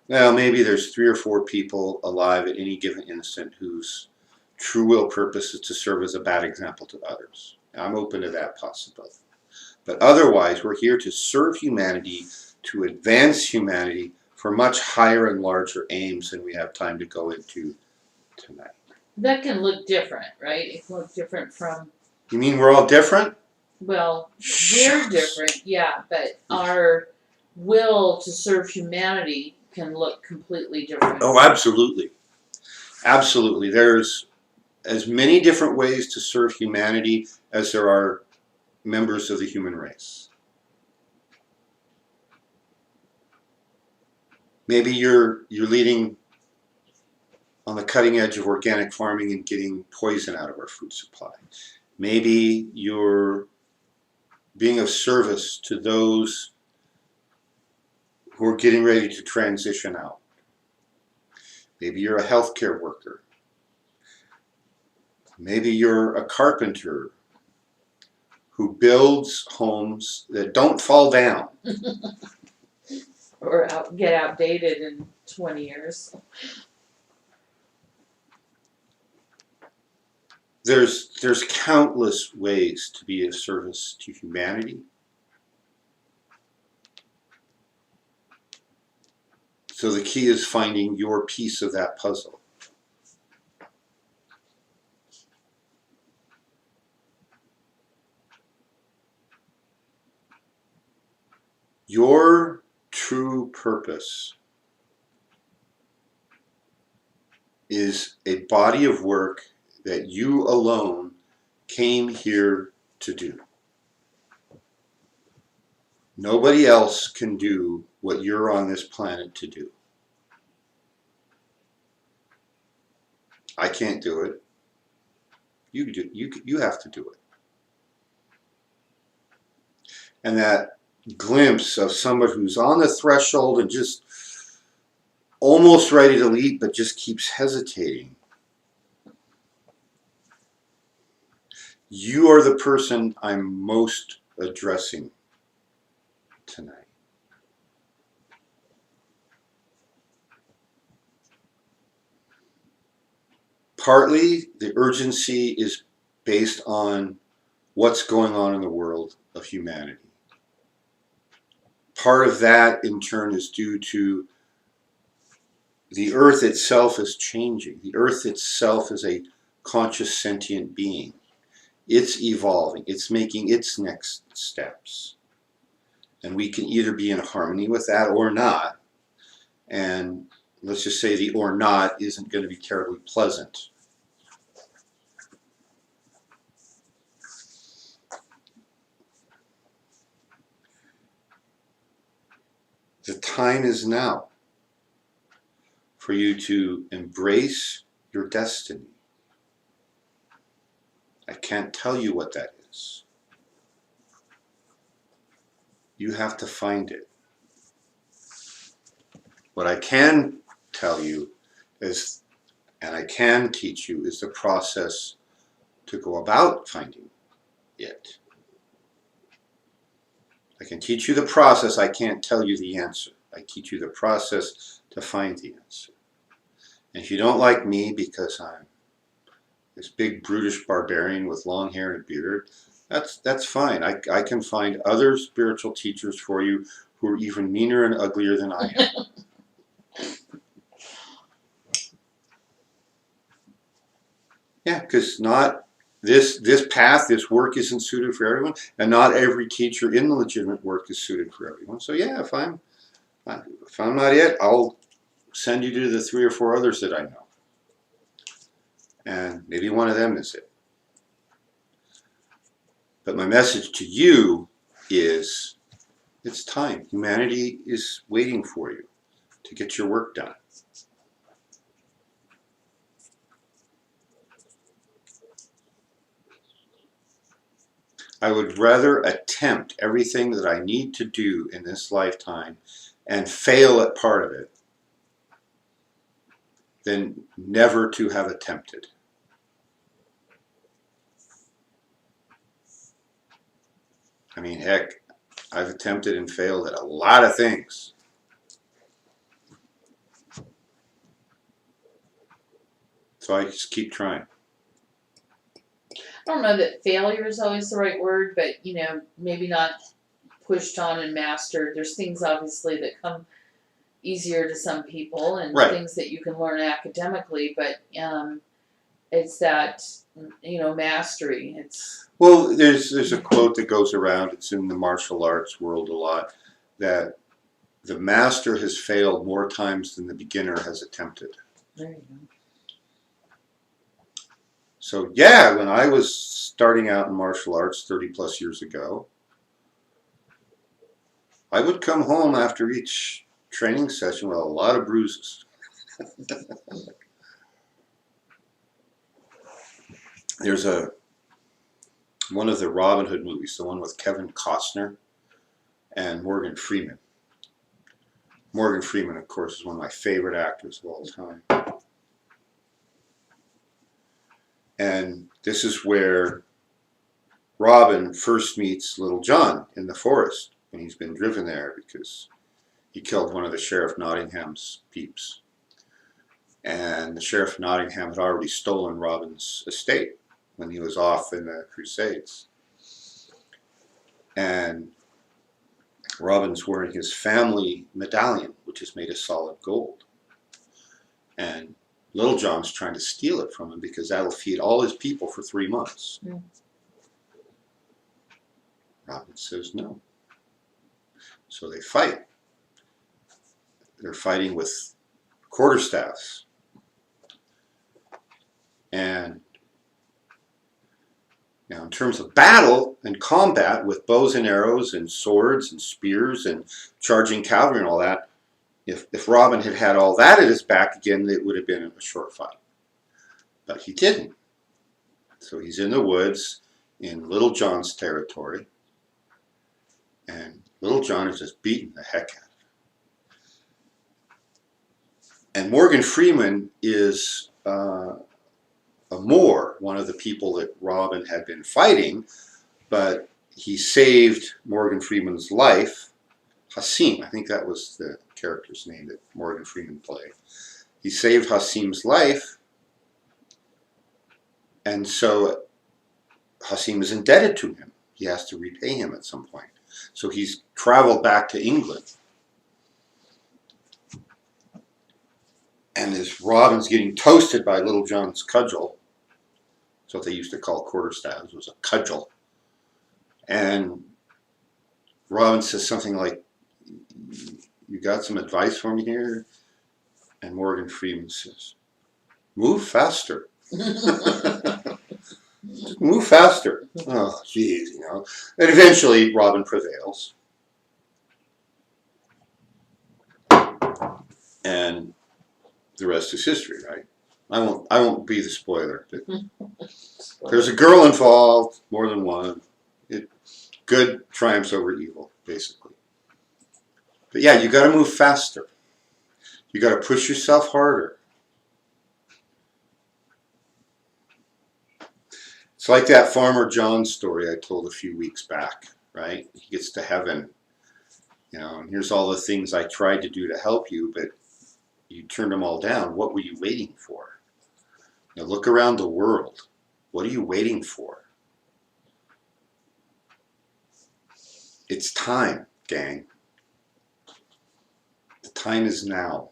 Now, maybe there's 3 or 4 people alive at any given instant whose true will purpose is to serve as a bad example to others. I'm open to that possibility. But otherwise, we're here to serve humanity, to advance humanity for much higher and larger aims than we have time to go into tonight.
That can look different, right? It can look different from,
You mean we're all different?
well, we're
Shucks.
different, yeah, but our will to serve humanity can look completely different.
Oh, absolutely. Absolutely. There's as many different ways to serve humanity as there are members of the human race. Maybe you're leading on the cutting edge of organic farming and getting poison out of our food supply. Maybe you're being of service to those who are getting ready to transition out. Maybe you're a healthcare worker. Maybe you're a carpenter who builds homes that don't fall down.
Or get outdated in 20 years.
There's countless ways to be of service to humanity. So the key is finding your piece of that puzzle. Your true purpose is a body of work that you alone came here to do. Nobody else can do what you're on this planet to do. I can't do it. You have to do it. And that glimpse of somebody who's on the threshold and just almost ready to leap but just keeps hesitating. You are the person I'm most addressing tonight. Partly, the urgency is based on what's going on in the world of humanity. Part of that, in turn, is due to the earth itself is changing. The earth itself is a conscious, sentient being. It's evolving. It's making its next steps. And we can either be in harmony with that or not. And let's just say the or not isn't going to be terribly pleasant. The time is now for you to embrace your destiny. I can't tell you what that is. You have to find it. What I can tell you is, and I can teach you, is the process to go about finding it. I can teach you the process, I can't tell you the answer. I teach you the process to find the answer. And if you don't like me because I'm this big brutish barbarian with long hair and a beard, that's fine. I can find other spiritual teachers for you who are even meaner and uglier than I am. Yeah, because not this path, this work isn't suited for everyone, and not every teacher in the legitimate work is suited for everyone. So yeah, if I'm not it, I'll send you to the 3 or 4 others that I know. And maybe one of them is it. But my message to you is It's time. Humanity is waiting for you to get your work done. I would rather attempt everything that I need to do in this lifetime and fail at part of it than never to have attempted. I mean, heck, I've attempted and failed at a lot of things. So I just keep trying.
I don't know that failure is always the right word, but maybe not pushed on and mastered. There's things obviously that come easier to some people, and
Right.
things that you can learn academically, but it's that mastery. It's
Well, there's a quote that goes around, it's in the martial arts world a lot, that the master has failed more times than the beginner has attempted.
there you go.
So yeah, when I was starting out in martial arts 30 plus years ago, I would come home after each training session with a lot of bruises. There's one of the Robin Hood movies, the one with Kevin Costner and Morgan Freeman. Morgan Freeman, of course, is one of my favorite actors of all time. And this is where Robin first meets Little John in the forest when he's been driven there because he killed one of the Sheriff Nottingham's peeps. And the Sheriff of Nottingham had already stolen Robin's estate when he was off in the Crusades. And Robin's wearing his family medallion, which is made of solid gold. And Little John's trying to steal it from him because that'll feed all his people for 3 months.
Mm.
Robin says no. So they fight. They're fighting with quarterstaffs. And now in terms of battle and combat with bows and arrows and swords and spears and charging cavalry and all that, if Robin had had all that at his back again, it would have been a short fight. But he didn't. So he's in the woods in Little John's territory. And Little John is just beating the heck out of him. And Morgan Freeman is a Moor, one of the people that Robin had been fighting, but he saved Morgan Freeman's life. Hasim, I think that was the character's name that Morgan Freeman played. He saved Hasim's life, and so Hasim is indebted to him. He has to repay him at some point. So he's traveled back to England. And as Robin's getting toasted by Little John's cudgel, that's what they used to call quarterstaffs, was a cudgel. And Robin says something like, "You got some advice for me here?" And Morgan Freeman says, "Move faster." Move faster. Oh, geez, And eventually Robin prevails. And the rest is history, right? I won't be the spoiler. But there's a girl involved, more than one. Good triumphs over evil, basically. But yeah, you got to move faster. You got to push yourself harder. It's like that Farmer John story I told a few weeks back, right? He gets to heaven, and here's all the things I tried to do to help you, but you turned them all down. What were you waiting for? Now look around the world. What are you waiting for? It's time, gang. The time is now.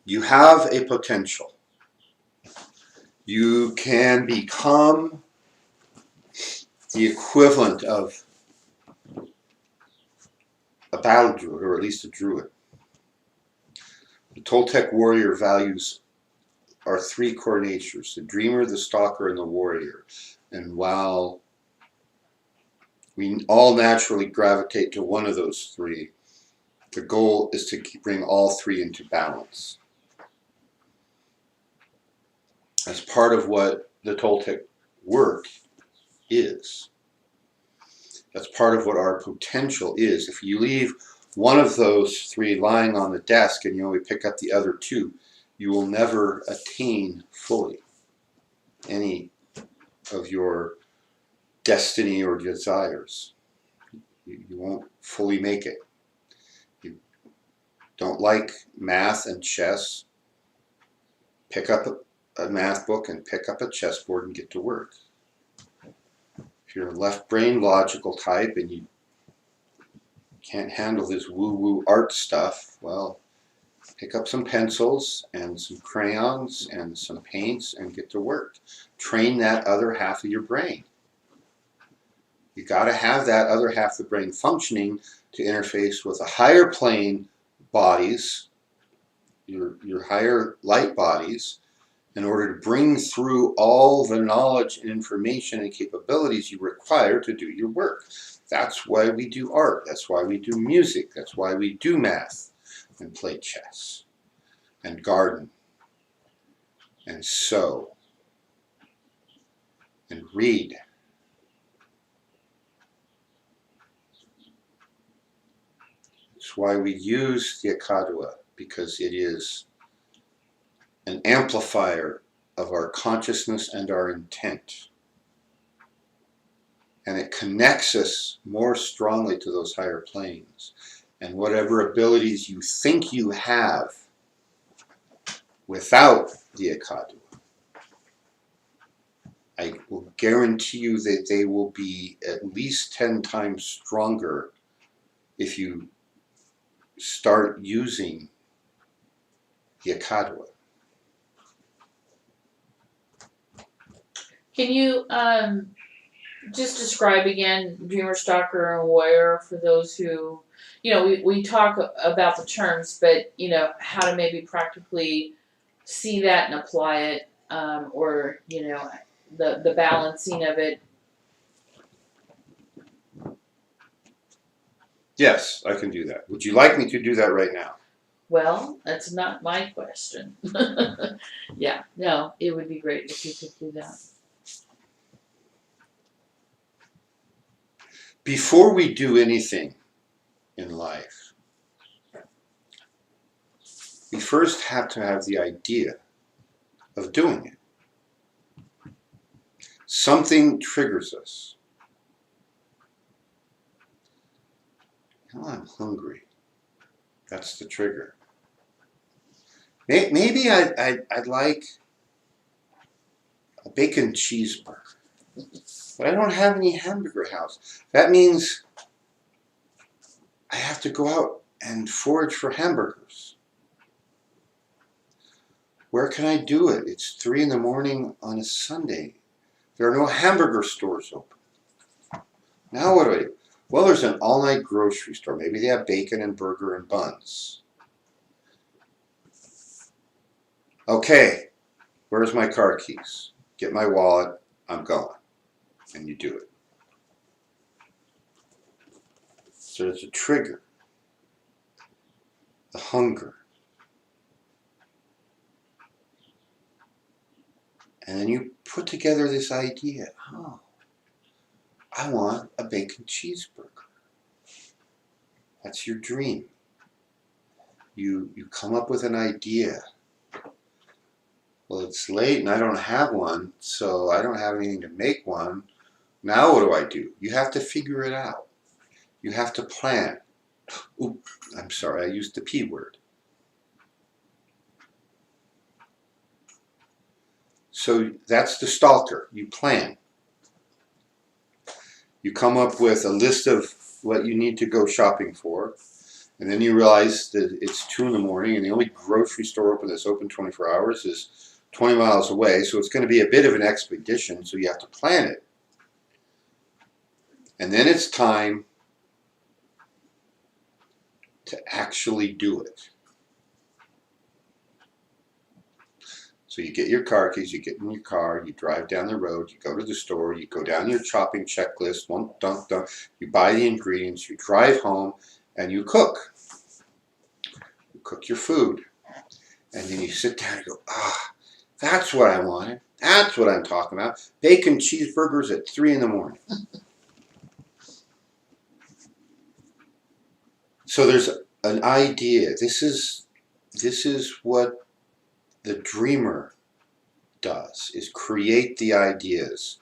You have a potential. You can become the equivalent of a battle druid, or at least a druid. The Toltec warrior values our three core natures, the dreamer, the stalker, and the warrior. And while we all naturally gravitate to one of those three, the goal is to bring all three into balance. That's part of what the Toltec work is. That's part of what our potential is. If you leave one of those three lying on the desk and you only pick up the other two, you will never attain fully any of your destiny or desires. You won't fully make it. You don't like math and chess, pick up a math book and pick up a chessboard and get to work. If you're a left brain logical type and you can't handle this woo-woo art stuff, well, pick up some pencils and some crayons and some paints and get to work. Train that other half of your brain. You got to have that other half of the brain functioning to interface with the higher plane bodies, your higher light bodies, in order to bring through all the knowledge and information and capabilities you require to do your work. That's why we do art. That's why we do music. That's why we do math and play chess and garden and sew and read. That's why we use the Akadua, because it is an amplifier of our consciousness and our intent. And it connects us more strongly to those higher planes. And whatever abilities you think you have without the Akadua, I will guarantee you that they will be at least 10 times stronger if you start using the Akadua.
Can you just describe again dreamer, stalker, and warrior for those who, we talk about the terms, but how to maybe practically see that and apply it, or the balancing of it.
Yes, I can do that. Would you like me to do that right now?
Well, that's not my question. Yeah, no, it would be great if you could do that.
Before we do anything in life, we first have to have the idea of doing it. Something triggers us. Oh, I'm hungry. That's the trigger. Maybe I'd like a bacon cheeseburger, but I don't have any Hamburger House. That means I have to go out and forage for hamburgers. Where can I do it? It's 3 in the morning on a Sunday. There are no hamburger stores open. Now what do I do? Well, there's an all-night grocery store. Maybe they have bacon and burger and buns. Okay, where's my car keys? Get my wallet, I'm going. And you do it. So there's a trigger. The hunger. And then you put together this idea. Oh, I want a bacon cheeseburger. That's your dream. You come up with an idea. Well, it's late and I don't have one, so I don't have anything to make one. Now what do? You have to figure it out. You have to plan. Oop, I'm sorry, I used the P word. So that's the stalker. You plan. You come up with a list of what you need to go shopping for, and then you realize that it's 2 in the morning and the only grocery store open that's open 24 hours is 20 miles away, so it's going to be a bit of an expedition, so you have to plan it. And then it's time to actually do it. So you get your car keys, you get in your car, you drive down the road, you go to the store, you go down your shopping checklist, you buy the ingredients, you drive home, and you cook. You cook your food. And then you sit down and go, that's what I wanted. That's what I'm talking about. Bacon cheeseburgers at 3 in the morning. So there's an idea. This is what the dreamer does, is create the ideas,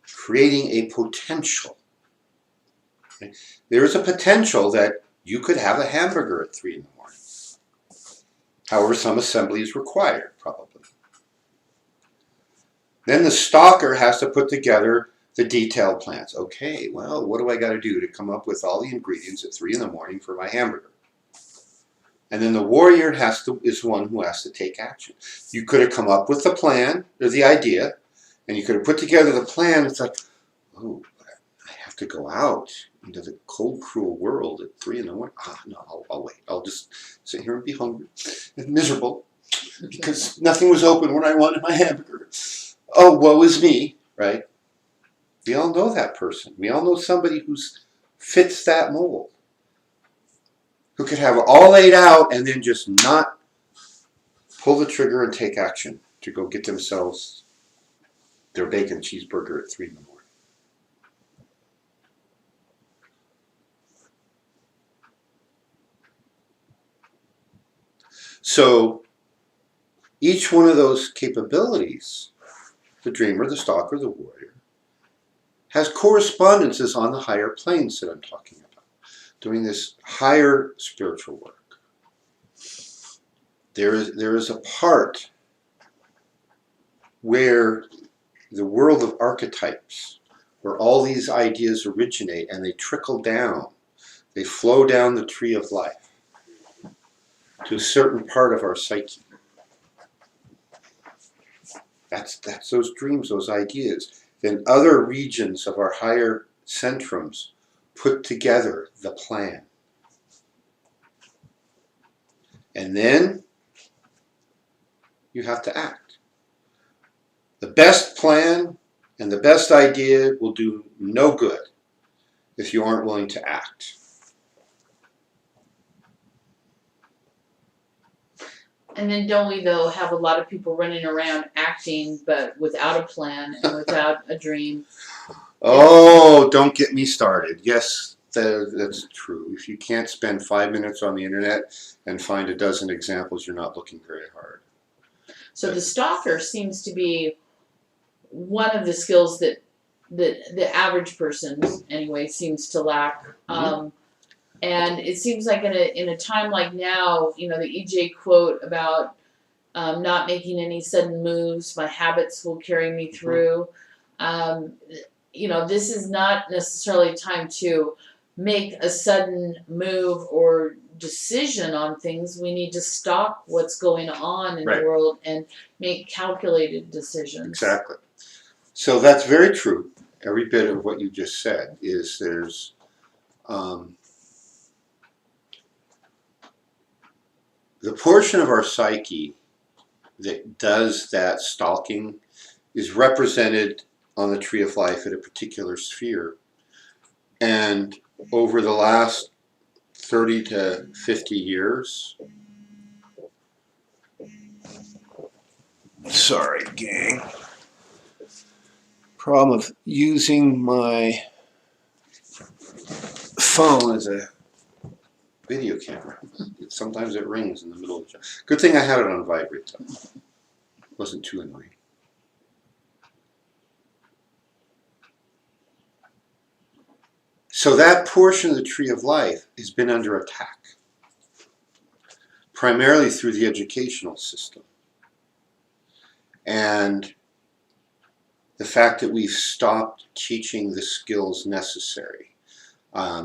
creating a potential. Okay? There is a potential that you could have a hamburger at 3 in the morning. However, some assembly is required, probably. Then the stalker has to put together the detailed plans. Okay, well, what do I got to do to come up with all the ingredients at 3 in the morning for my hamburger? And then the warrior is one who has to take action. You could have come up with the plan or the idea, and you could have put together the plan. It's like, oh, I have to go out into the cold, cruel world at 3 in the morning. No, I'll wait. I'll just sit here and be hungry and miserable because nothing was open when I wanted my hamburger. Oh, woe is me, right? We all know that person. We all know somebody who fits that mold, who could have it all laid out and then just not pull the trigger and take action to go get themselves their bacon cheeseburger at 3 in the morning. So each one of those capabilities, the dreamer, the stalker, the warrior, has correspondences on the higher planes that I'm talking about, doing this higher spiritual work. There is a part where the world of archetypes, where all these ideas originate and they trickle down, they flow down the tree of life to a certain part of our psyche. That's those dreams, those ideas. Then other regions of our higher centrums put together the plan. And then you have to act. The best plan and the best idea will do no good if you aren't willing to act.
And then don't we, though, have a lot of people running around acting, but without a plan and without a dream?
Oh, don't get me started. Yes, that's true. If you can't spend 5 minutes on the internet and find a dozen examples, you're not looking very hard.
So the stalker seems to be one of the skills that the average person, anyway, seems to lack.
Mm-hmm.
And it seems like in a time like now, the EJ quote about not making any sudden moves, my habits will carry me through. This is not necessarily a time to make a sudden move or decision on things. We need to stop what's going on in the world and make calculated decisions.
Exactly. So that's very true. Every bit of what you just said is there's the portion of our psyche that does that stalking is represented on the tree of life at a particular sphere. And over the last 30 to 50 years, sorry, gang. Problem of using my phone as a video camera. Sometimes it rings in the middle of the show. Good thing I had it on vibrate though. It wasn't too annoying. So that portion of the tree of life has been under attack, primarily through the educational system. And the fact that we've stopped teaching the skills necessary.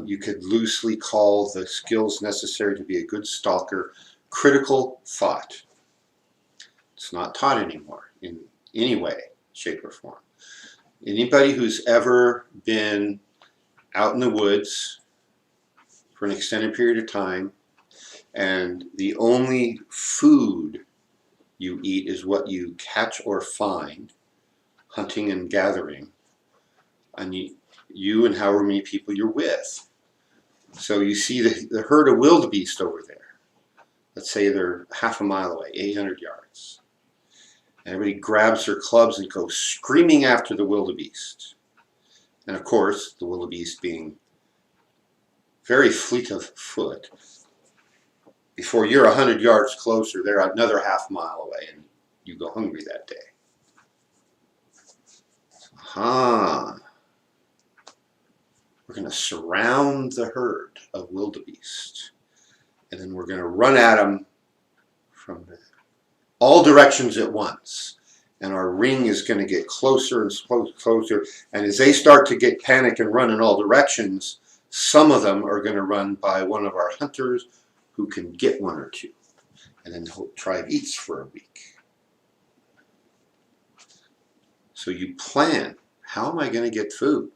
You could loosely call the skills necessary to be a good stalker critical thought. It's not taught anymore in any way, shape, or form. Anybody who's ever been out in the woods for an extended period of time and the only food you eat is what you catch or find, hunting and gathering, and you and however many people you're with. So you see the herd of wildebeest over there. Let's say they're half a mile away, 800 yards. And everybody grabs their clubs and goes screaming after the wildebeest. And of course, the wildebeest being very fleet of foot, before you're 100 yards closer, they're another half mile away and you go hungry that day. We're going to surround the herd of wildebeest. And then we're going to run at them from all directions at once. And our ring is going to get closer and closer. And as they start to get panic and run in all directions, some of them are going to run by one of our hunters who can get one or two. And then the whole tribe eats for a week. So you plan, how am I going to get food?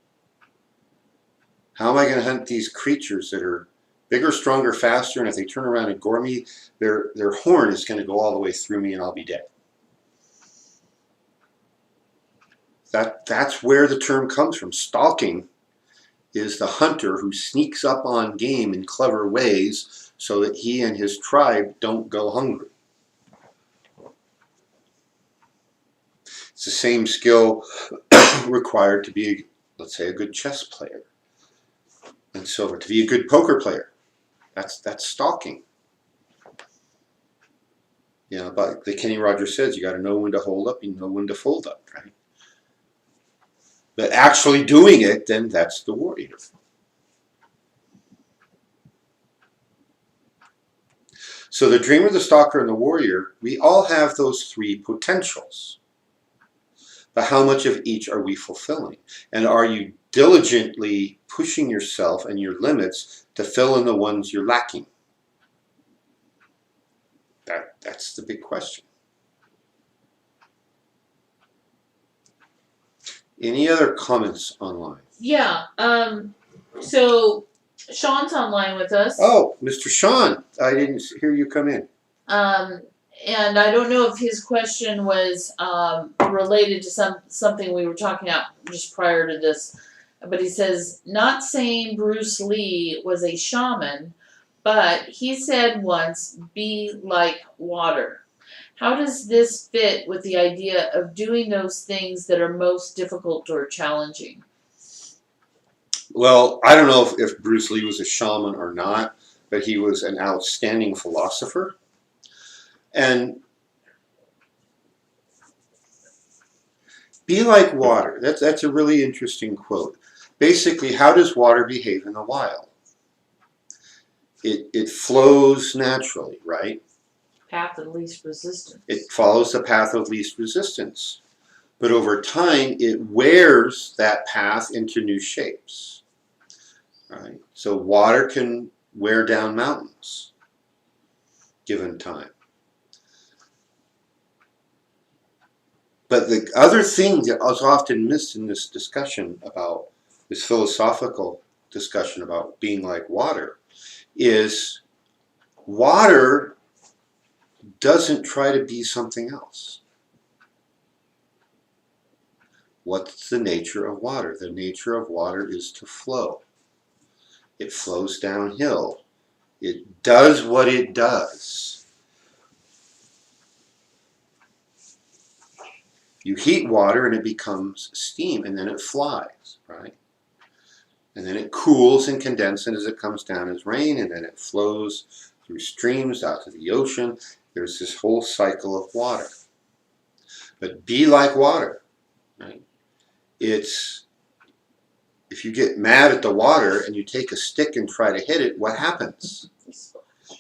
How am I going to hunt these creatures that are bigger, stronger, faster, and if they turn around and gore me, their horn is going to go all the way through me and I'll be dead. That's where the term comes from. Stalking is the hunter who sneaks up on game in clever ways so that he and his tribe don't go hungry. It's the same skill required to be, let's say, a good chess player. And so to be a good poker player, that's stalking. You know, but the Kenny Rogers says you got to know when to hold up, you know when to fold up, right? But actually doing it, then that's the warrior. So the dreamer, the stalker, and the warrior, we all have those three potentials. But how much of each are we fulfilling? And are you diligently pushing yourself and your limits to fill in the ones you're lacking? That's the big question. Any other comments online?
Yeah. So Sean's online with us.
Oh, Mr. Sean, I didn't hear you come in.
And I don't know if his question was related to something we were talking about just prior to this, but he says, not saying Bruce Lee was a shaman, but he said once, be like water. How does this fit with the idea of doing those things that are most difficult or challenging?
Well, I don't know if Bruce Lee was a shaman or not, but he was an outstanding philosopher. And be like water. That's a really interesting quote. Basically, how does water behave in the wild? It flows naturally, right?
Path of least resistance.
It follows the path of least resistance. But over time, it wears that path into new shapes. Right? So water can wear down mountains, given time. But the other thing that is often missed in this discussion about this philosophical discussion about being like water is water doesn't try to be something else. What's the nature of water? The nature of water is to flow. It flows downhill. It does what it does. You heat water and it becomes steam and then it flies, right? And then it cools and condenses as it comes down as rain and then it flows through streams out to the ocean. There's this whole cycle of water. But be like water, right? It's, if you get mad at the water and you take a stick and try to hit it, what happens?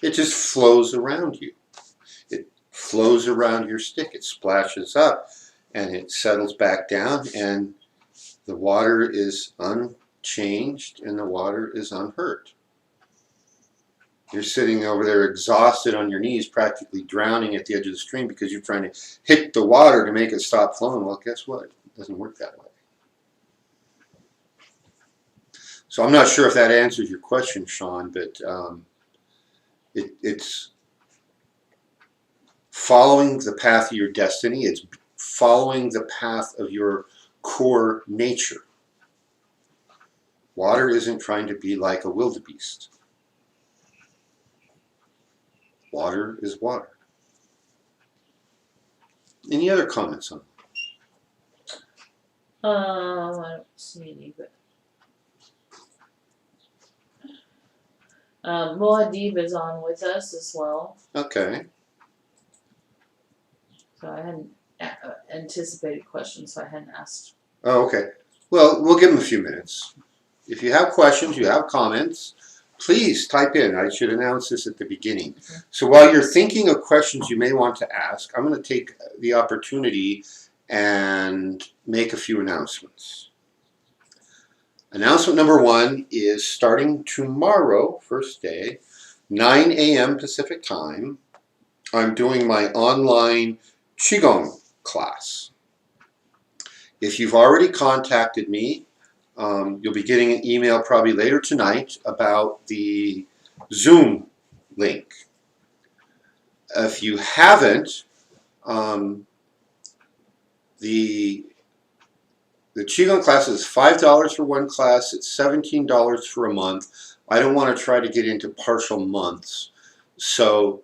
It just flows around you. It flows around your stick. It splashes up and it settles back down and the water is unchanged and the water is unhurt. You're sitting over there exhausted on your knees, practically drowning at the edge of the stream because you're trying to hit the water to make it stop flowing. Well, guess what? It doesn't work that way. So I'm not sure if that answers your question, Sean, but it's following the path of your destiny. It's following the path of your core nature. Water isn't trying to be like a wildebeest. Water is water. Any other comments on it?
I don't see any, but Moadib is on with us as well,
Okay.
so I hadn't anticipated questions, so I hadn't asked.
Oh, okay. Well, we'll give them a few minutes. If you have questions, you have comments, please type in. I should announce this at the beginning.
Okay.
So while you're thinking of questions you may want to ask, I'm going to take the opportunity and make a few announcements. Announcement number 1 is starting tomorrow, first day, 9 a.m. Pacific time, I'm doing my online Qigong class. If you've already contacted me, you'll be getting an email probably later tonight about the Zoom link. If you haven't, the Qigong class is $5 for one class. It's $17 for a month. I don't want to try to get into partial months. So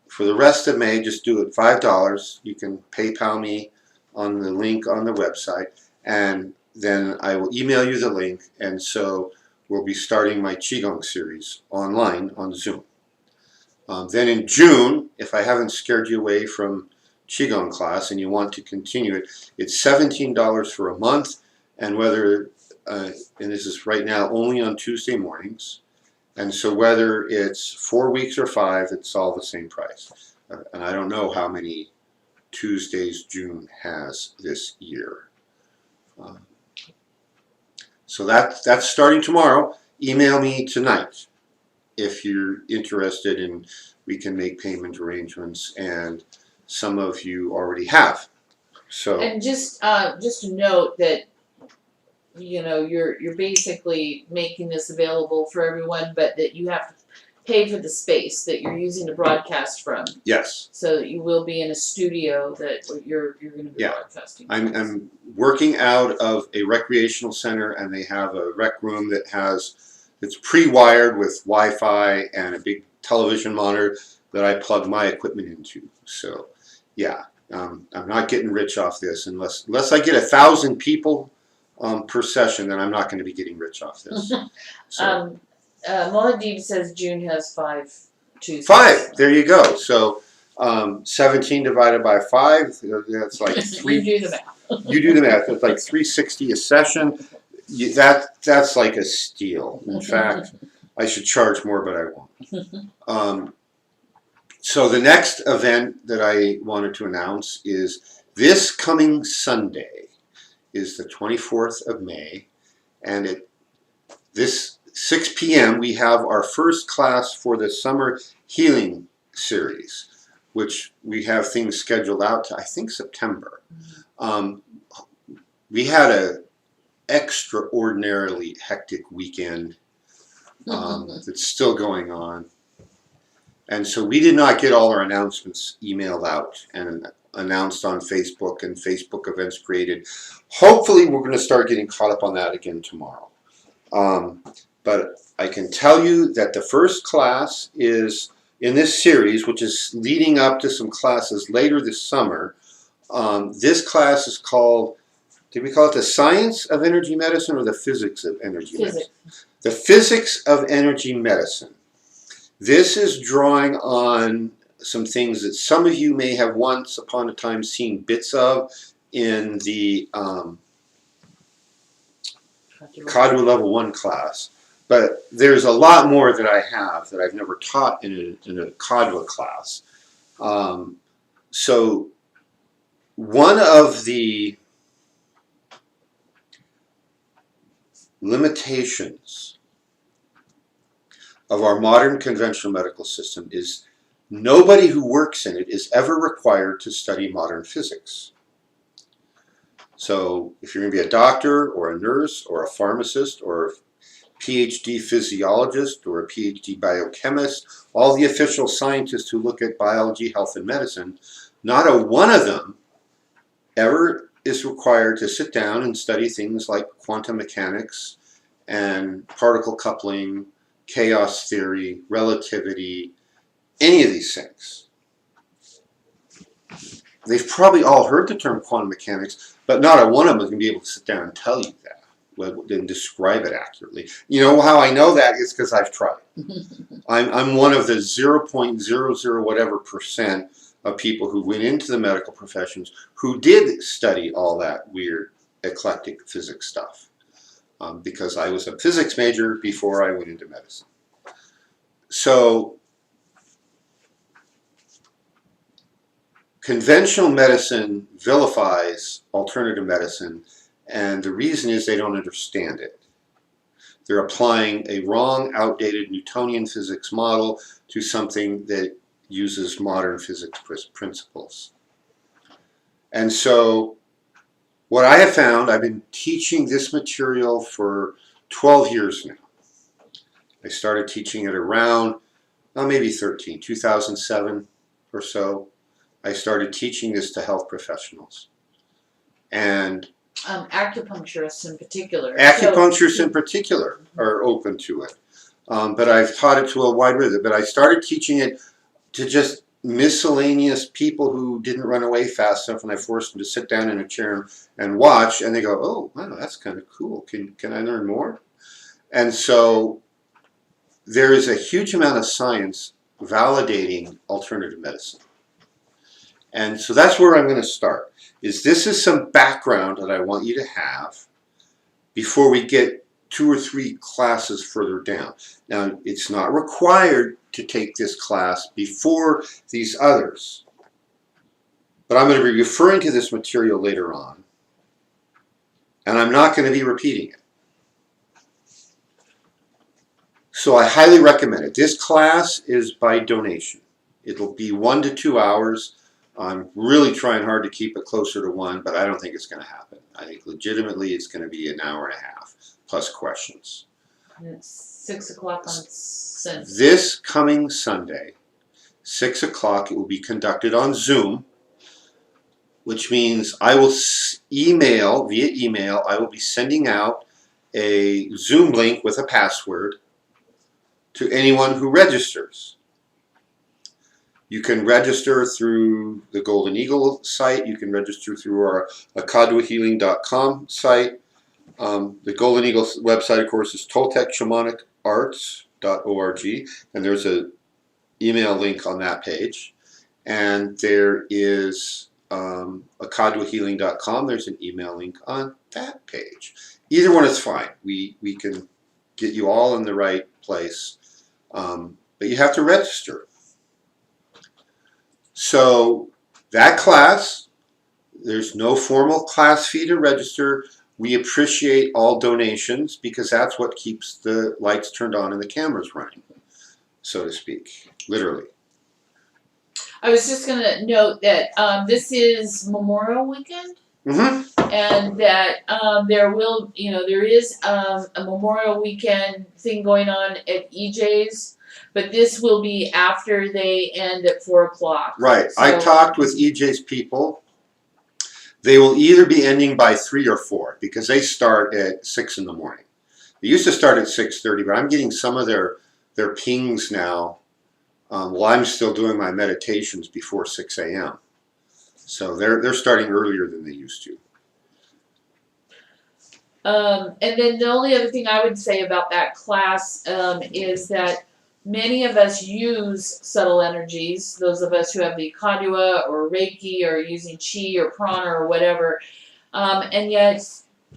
for the rest of May, just do it $5. You can PayPal me on the link on the website, and then I will email you the link, and so we'll be starting my Qigong series online on Zoom. Then in June, if I haven't scared you away from Qigong class and you want to continue it, it's $17 for a month, and whether, and this is right now only on Tuesday mornings, and so whether it's 4 weeks or 5, it's all the same price. And I don't know how many Tuesdays June has this year. So that's starting tomorrow. Email me tonight if you're interested, and we can make payment arrangements, and some of you already have. So
And just to note that, you know, you're basically making this available for everyone, but that you have to pay for the space that you're using to broadcast from.
yes,
So that you will be in a studio that you're going to be broadcasting.
I'm working out of a recreational center, and they have a rec room it's pre-wired with Wi-Fi and a big television monitor that I plug my equipment into. So yeah, I'm not getting rich off this unless I get 1,000 people per session, then I'm not going to be getting rich off this. So.
Moadib says June has 5 Tuesdays.
5. There you go. So 17 divided by 5. That's like 3.
You do the math.
You do the math. It's like $3.60 a session. That's like a steal. In fact, I should charge more, but I won't. So the next event that I wanted to announce is this coming Sunday, is the 24th of May, and this 6 p.m. we have our first class for the summer healing series, which we have things scheduled out to, I think, September. We had an extraordinarily hectic weekend that's still going on. And so we did not get all our announcements emailed out and announced on Facebook and Facebook events created. Hopefully we're going to start getting caught up on that again tomorrow. But I can tell you that the first class is in this series, which is leading up to some classes later this summer. This class is called, did we call it the Science of Energy Medicine or the Physics of Energy Medicine? The Physics of Energy Medicine. This is drawing on some things that some of you may have once upon a time seen bits of in the Kadwa Level 1 class. But there's a lot more that I have that I've never taught in a Kadwa class. So one of the limitations of our modern conventional medical system is nobody who works in it is ever required to study modern physics. So if you're going to be a doctor or a nurse or a pharmacist or PhD physiologist or a PhD biochemist, all the official scientists who look at biology, health, and medicine, not a one of them ever is required to sit down and study things like quantum mechanics and particle coupling, chaos theory, relativity, any of these things. They've probably all heard the term quantum mechanics, but not a one of them is going to be able to sit down and tell you that and describe it accurately. You know how I know that is because I've tried. I'm one of the 0.00 whatever percent of people who went into the medical professions who did study all that weird eclectic physics stuff, because I was a physics major before I went into medicine. So conventional medicine vilifies alternative medicine, and the reason is they don't understand it. They're applying a wrong, outdated Newtonian physics model to something that uses modern physics principles. And so what I have found, I've been teaching this material for 12 years now. I started teaching it around, maybe 2007 or so. I started teaching this to health professionals. And
acupuncturists in particular.
Acupuncturists in particular are open to it. But I've taught it to a wide range. But I started teaching it to just miscellaneous people who didn't run away fast enough, and I forced them to sit down in a chair and watch, and they go, oh, wow, that's kind of cool. Can I learn more? And so there is a huge amount of science validating alternative medicine. And so that's where I'm going to start. This is some background that I want you to have before we get 2 or 3 classes further down. Now, it's not required to take this class before these others, but I'm going to be referring to this material later on, and I'm not going to be repeating it. So I highly recommend it. This class is by donation. It'll be 1 to 2 hours. I'm really trying hard to keep it closer to 1, but I don't think it's going to happen. I think legitimately it's going to be an hour and a half plus questions.
And it's 6 o'clock on Sunday.
This coming Sunday, 6 o'clock, it will be conducted on Zoom, which means I will via email, I will be sending out a Zoom link with a password to anyone who registers. You can register through the Golden Eagle site. You can register through our akadwahealing.com site. The Golden Eagle website, of course, is toltecshamanicarts.org, and there's an email link on that page. And there is akadwahealing.com. There's an email link on that page. Either one is fine. We can get you all in the right place, but you have to register. So that class, there's no formal class fee to register. We appreciate all donations because that's what keeps the lights turned on and the cameras running, so to speak, literally.
I was just going to note that this is Memorial Weekend.
Mm-hmm.
And that there is a Memorial Weekend thing going on at EJ's. But this will be after they end at 4 o'clock.
Right.
So,
I talked with EJ's people. They will either be ending by 3 or 4 because they start at 6 in the morning. They used to start at 6:30, but I'm getting some of their pings now while I'm still doing my meditations before 6 a.m. So they're starting earlier than they used to.
And then the only other thing I would say about that class is that many of us use subtle energies, those of us who have the Kadua or Reiki or using Chi or Prana or whatever, and yet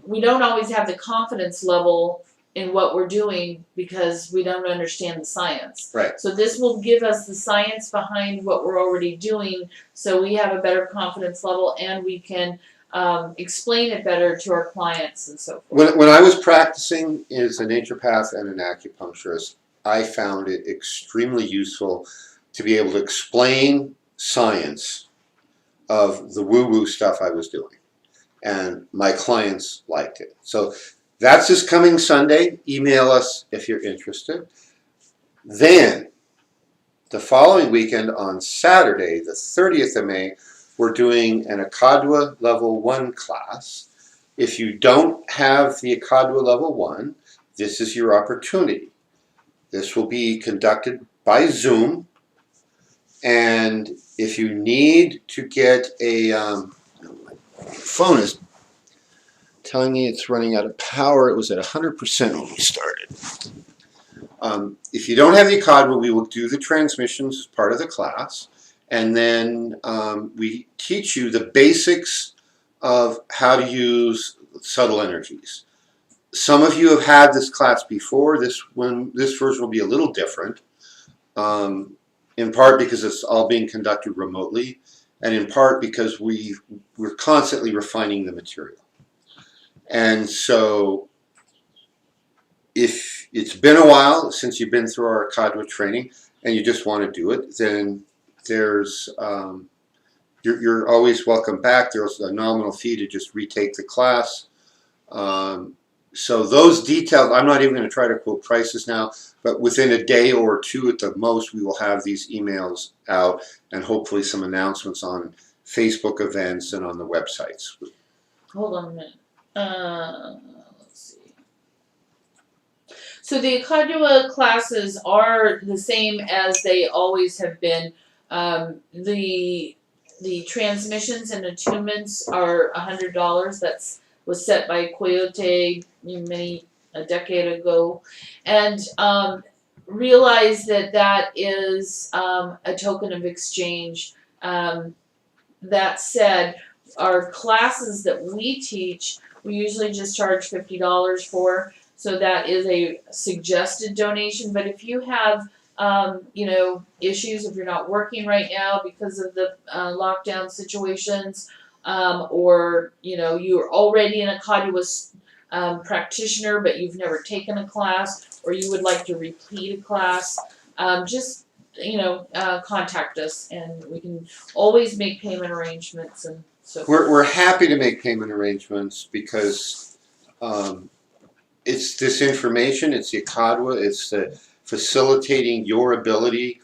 we don't always have the confidence level in what we're doing because we don't understand the science.
Right.
So this will give us the science behind what we're already doing so we have a better confidence level and we can explain it better to our clients and so forth.
When I was practicing as a naturopath and an acupuncturist, I found it extremely useful to be able to explain science of the woo-woo stuff I was doing. And my clients liked it. So That's this coming Sunday. Email us if you're interested. Then, the following weekend on Saturday, the 30th of May, we're doing an Akadwa Level 1 class. If you don't have the Akadwa Level 1, this is your opportunity. This will be conducted by Zoom. And if you need to get a, my phone is telling me it's running out of power. It was at 100% when we started. If you don't have the Akadwa, we will do the transmissions as part of the class. And then we teach you the basics of how to use subtle energies. Some of you have had this class before. This version will be a little different, in part because it's all being conducted remotely, and in part because we're constantly refining the material. And so if it's been a while since you've been through our Akadwa training and you just want to do it, then there's you're always welcome back. There's a nominal fee to just retake the class. So those details, I'm not even going to try to quote prices now, but within a day or two at the most, we will have these emails out and hopefully some announcements on Facebook events and on the websites.
Hold on a minute. Let's see. So the Akadwa classes are the same as they always have been. The transmissions and attunements are $100. Was set by Coyote a decade ago, and realize that is a token of exchange. That said, our classes that we teach, we usually just charge $50 for, so that is a suggested donation. But if you have issues, if you're not working right now because of the lockdown situations, or you're already an Akadwa practitioner but you've never taken a class, or you would like to repeat a class, just contact us and we can always make payment arrangements and so forth.
We're happy to make payment arrangements because it's this information, it's the Akadwa, it's the facilitating your ability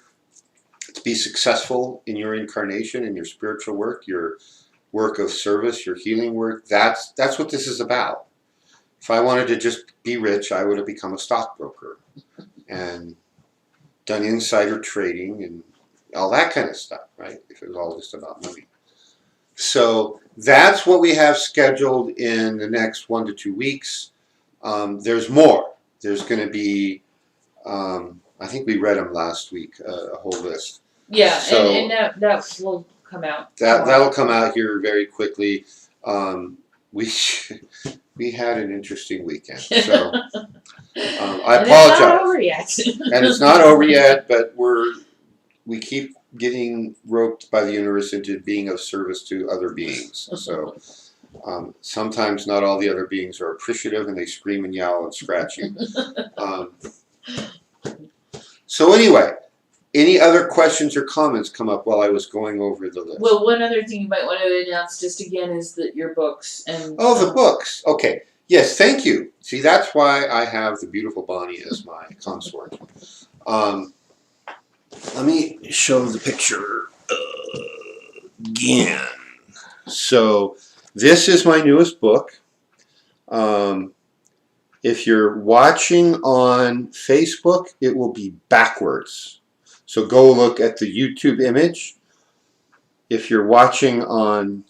to be successful in your incarnation, in your spiritual work, your work of service, your healing work. That's what this is about. If I wanted to just be rich, I would have become a stockbroker and done insider trading and all that kind of stuff, right? If it was all just about money. So that's what we have scheduled in the next 1 to 2 weeks. There's more. There's going to be, I think we read them last week, a whole list.
Yeah,
so,
and that will come out.
That'll come out here very quickly. We had an interesting weekend, so I apologize.
It's not over yet.
And it's not over yet, but we keep getting roped by the universe into being of service to other beings. So sometimes not all the other beings are appreciative, and they scream and yell and scratch you. So anyway. Any other questions or comments come up while I was going over the list?
Well, one other thing you might want to announce just again is that your books and
the books. Okay. Yes, thank you. See, that's why I have the beautiful Bonnie as my consort. Let me show the picture again. So this is my newest book. If you're watching on Facebook, it will be backwards. So go look at the YouTube image. If you're watching on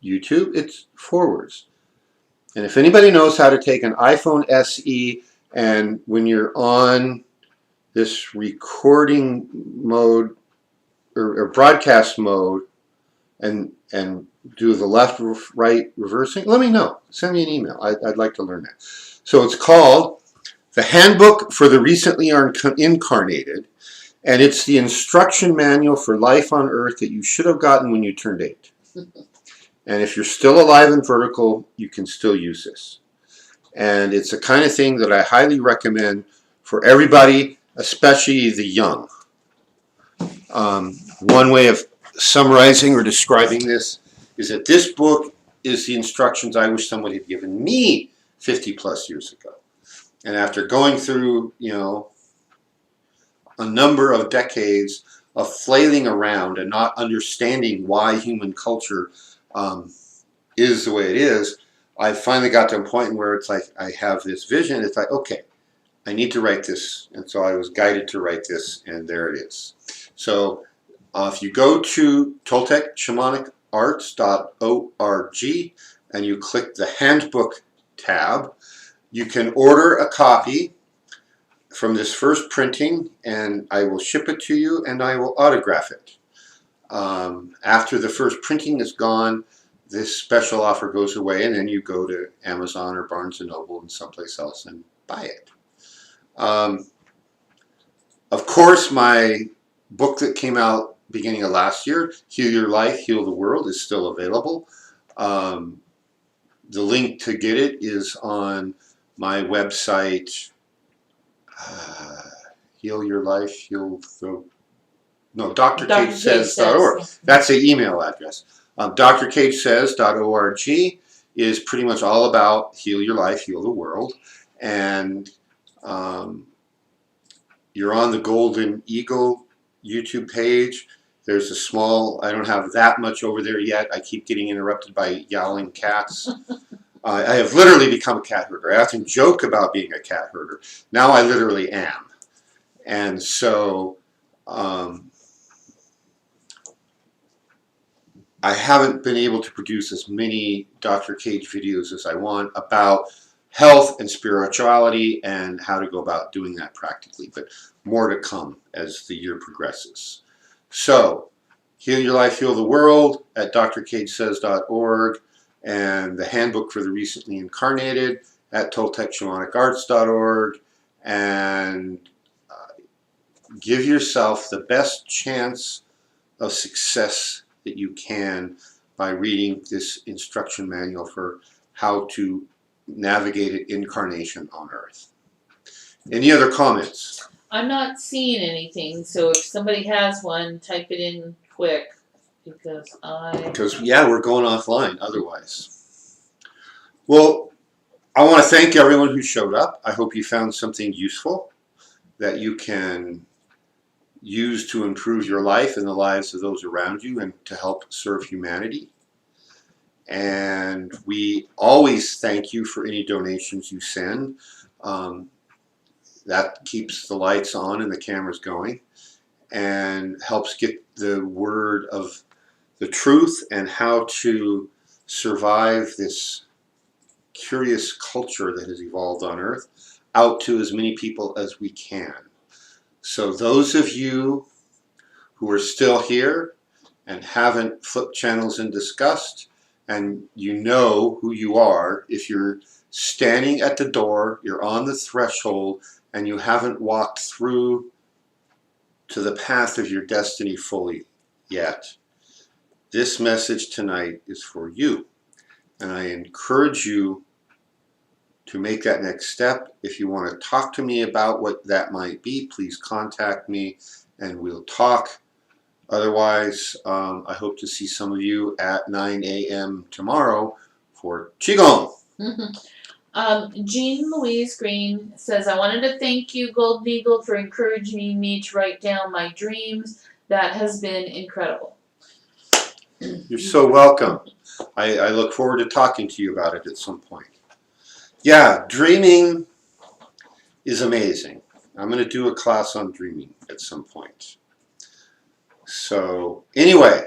YouTube, it's forwards. And if anybody knows how to take an iPhone SE and when you're on this recording mode or broadcast mode and do the left, right reversing, let me know. Send me an email. I'd like to learn that. So it's called The Handbook for the Recently Incarnated. And it's the instruction manual for life on Earth that you should have gotten when you turned 8. And if you're still alive and vertical, you can still use this. And it's the kind of thing that I highly recommend for everybody, especially the young. One way of summarizing or describing this is that this book is the instructions I wish someone had given me 50 plus years ago. And after going through, you know, a number of decades of flailing around and not understanding why human culture is the way it is, I finally got to a point where it's like I have this vision. It's like, okay, I need to write this. And so I was guided to write this, and there it is. So if you go to ToltecShamanicarts.org and you click the handbook tab, you can order a copy from this first printing, and I will ship it to you, and I will autograph it. After the first printing is gone, this special offer goes away, and then you go to Amazon or Barnes & Noble and someplace else and buy it. Of course, my book that came out beginning of last year, Heal Your Life, Heal the World, is still available. The link to get it is on my website, drcagesays.org. That's the email address. drcagesays.org is pretty much all about Heal Your Life, Heal the World. And you're on the Golden Eagle YouTube page. There's a small, I don't have that much over there yet. I keep getting interrupted by yowling cats. I have literally become a cat herder. I often joke about being a cat herder. Now I literally am. And so I haven't been able to produce as many Dr. Cage videos as I want about health and spirituality and how to go about doing that practically, but more to come as the year progresses. So, Heal Your Life, Heal the World at drcagesays.org, and the Handbook for the Recently Incarnated at ToltecShamanicarts.org, and give yourself the best chance of success that you can by reading this instruction manual for how to navigate an incarnation on Earth. Any other comments?
I'm not seeing anything, so if somebody has one, type it in quick, because
yeah, we're going offline otherwise. Well, I want to thank everyone who showed up. I hope you found something useful that you can use to improve your life and the lives of those around you and to help serve humanity. And we always thank you for any donations you send. That keeps the lights on and the cameras going and helps get the word of the truth and how to survive this curious culture that has evolved on Earth out to as many people as we can. So those of you who are still here and haven't flipped channels in disgust, and you know who you are, if you're standing at the door, you're on the threshold, and you haven't walked through to the path of your destiny fully yet, this message tonight is for you. And I encourage you to make that next step. If you want to talk to me about what that might be, please contact me and we'll talk. Otherwise, I hope to see some of you at 9 a.m. tomorrow for Qigong.
Jean Louise Green says, I wanted to thank you, Golden Eagle, for encouraging me to write down my dreams. That has been incredible.
You're so welcome. I look forward to talking to you about it at some point. Yeah, dreaming is amazing. I'm going to do a class on dreaming at some point. So anyway,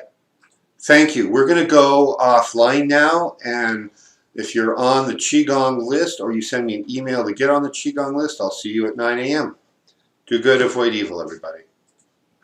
thank you. We're going to go offline now, and if you're on the Qigong list or you send me an email to get on the Qigong list, I'll see you at 9 a.m. Do good, avoid evil, everybody.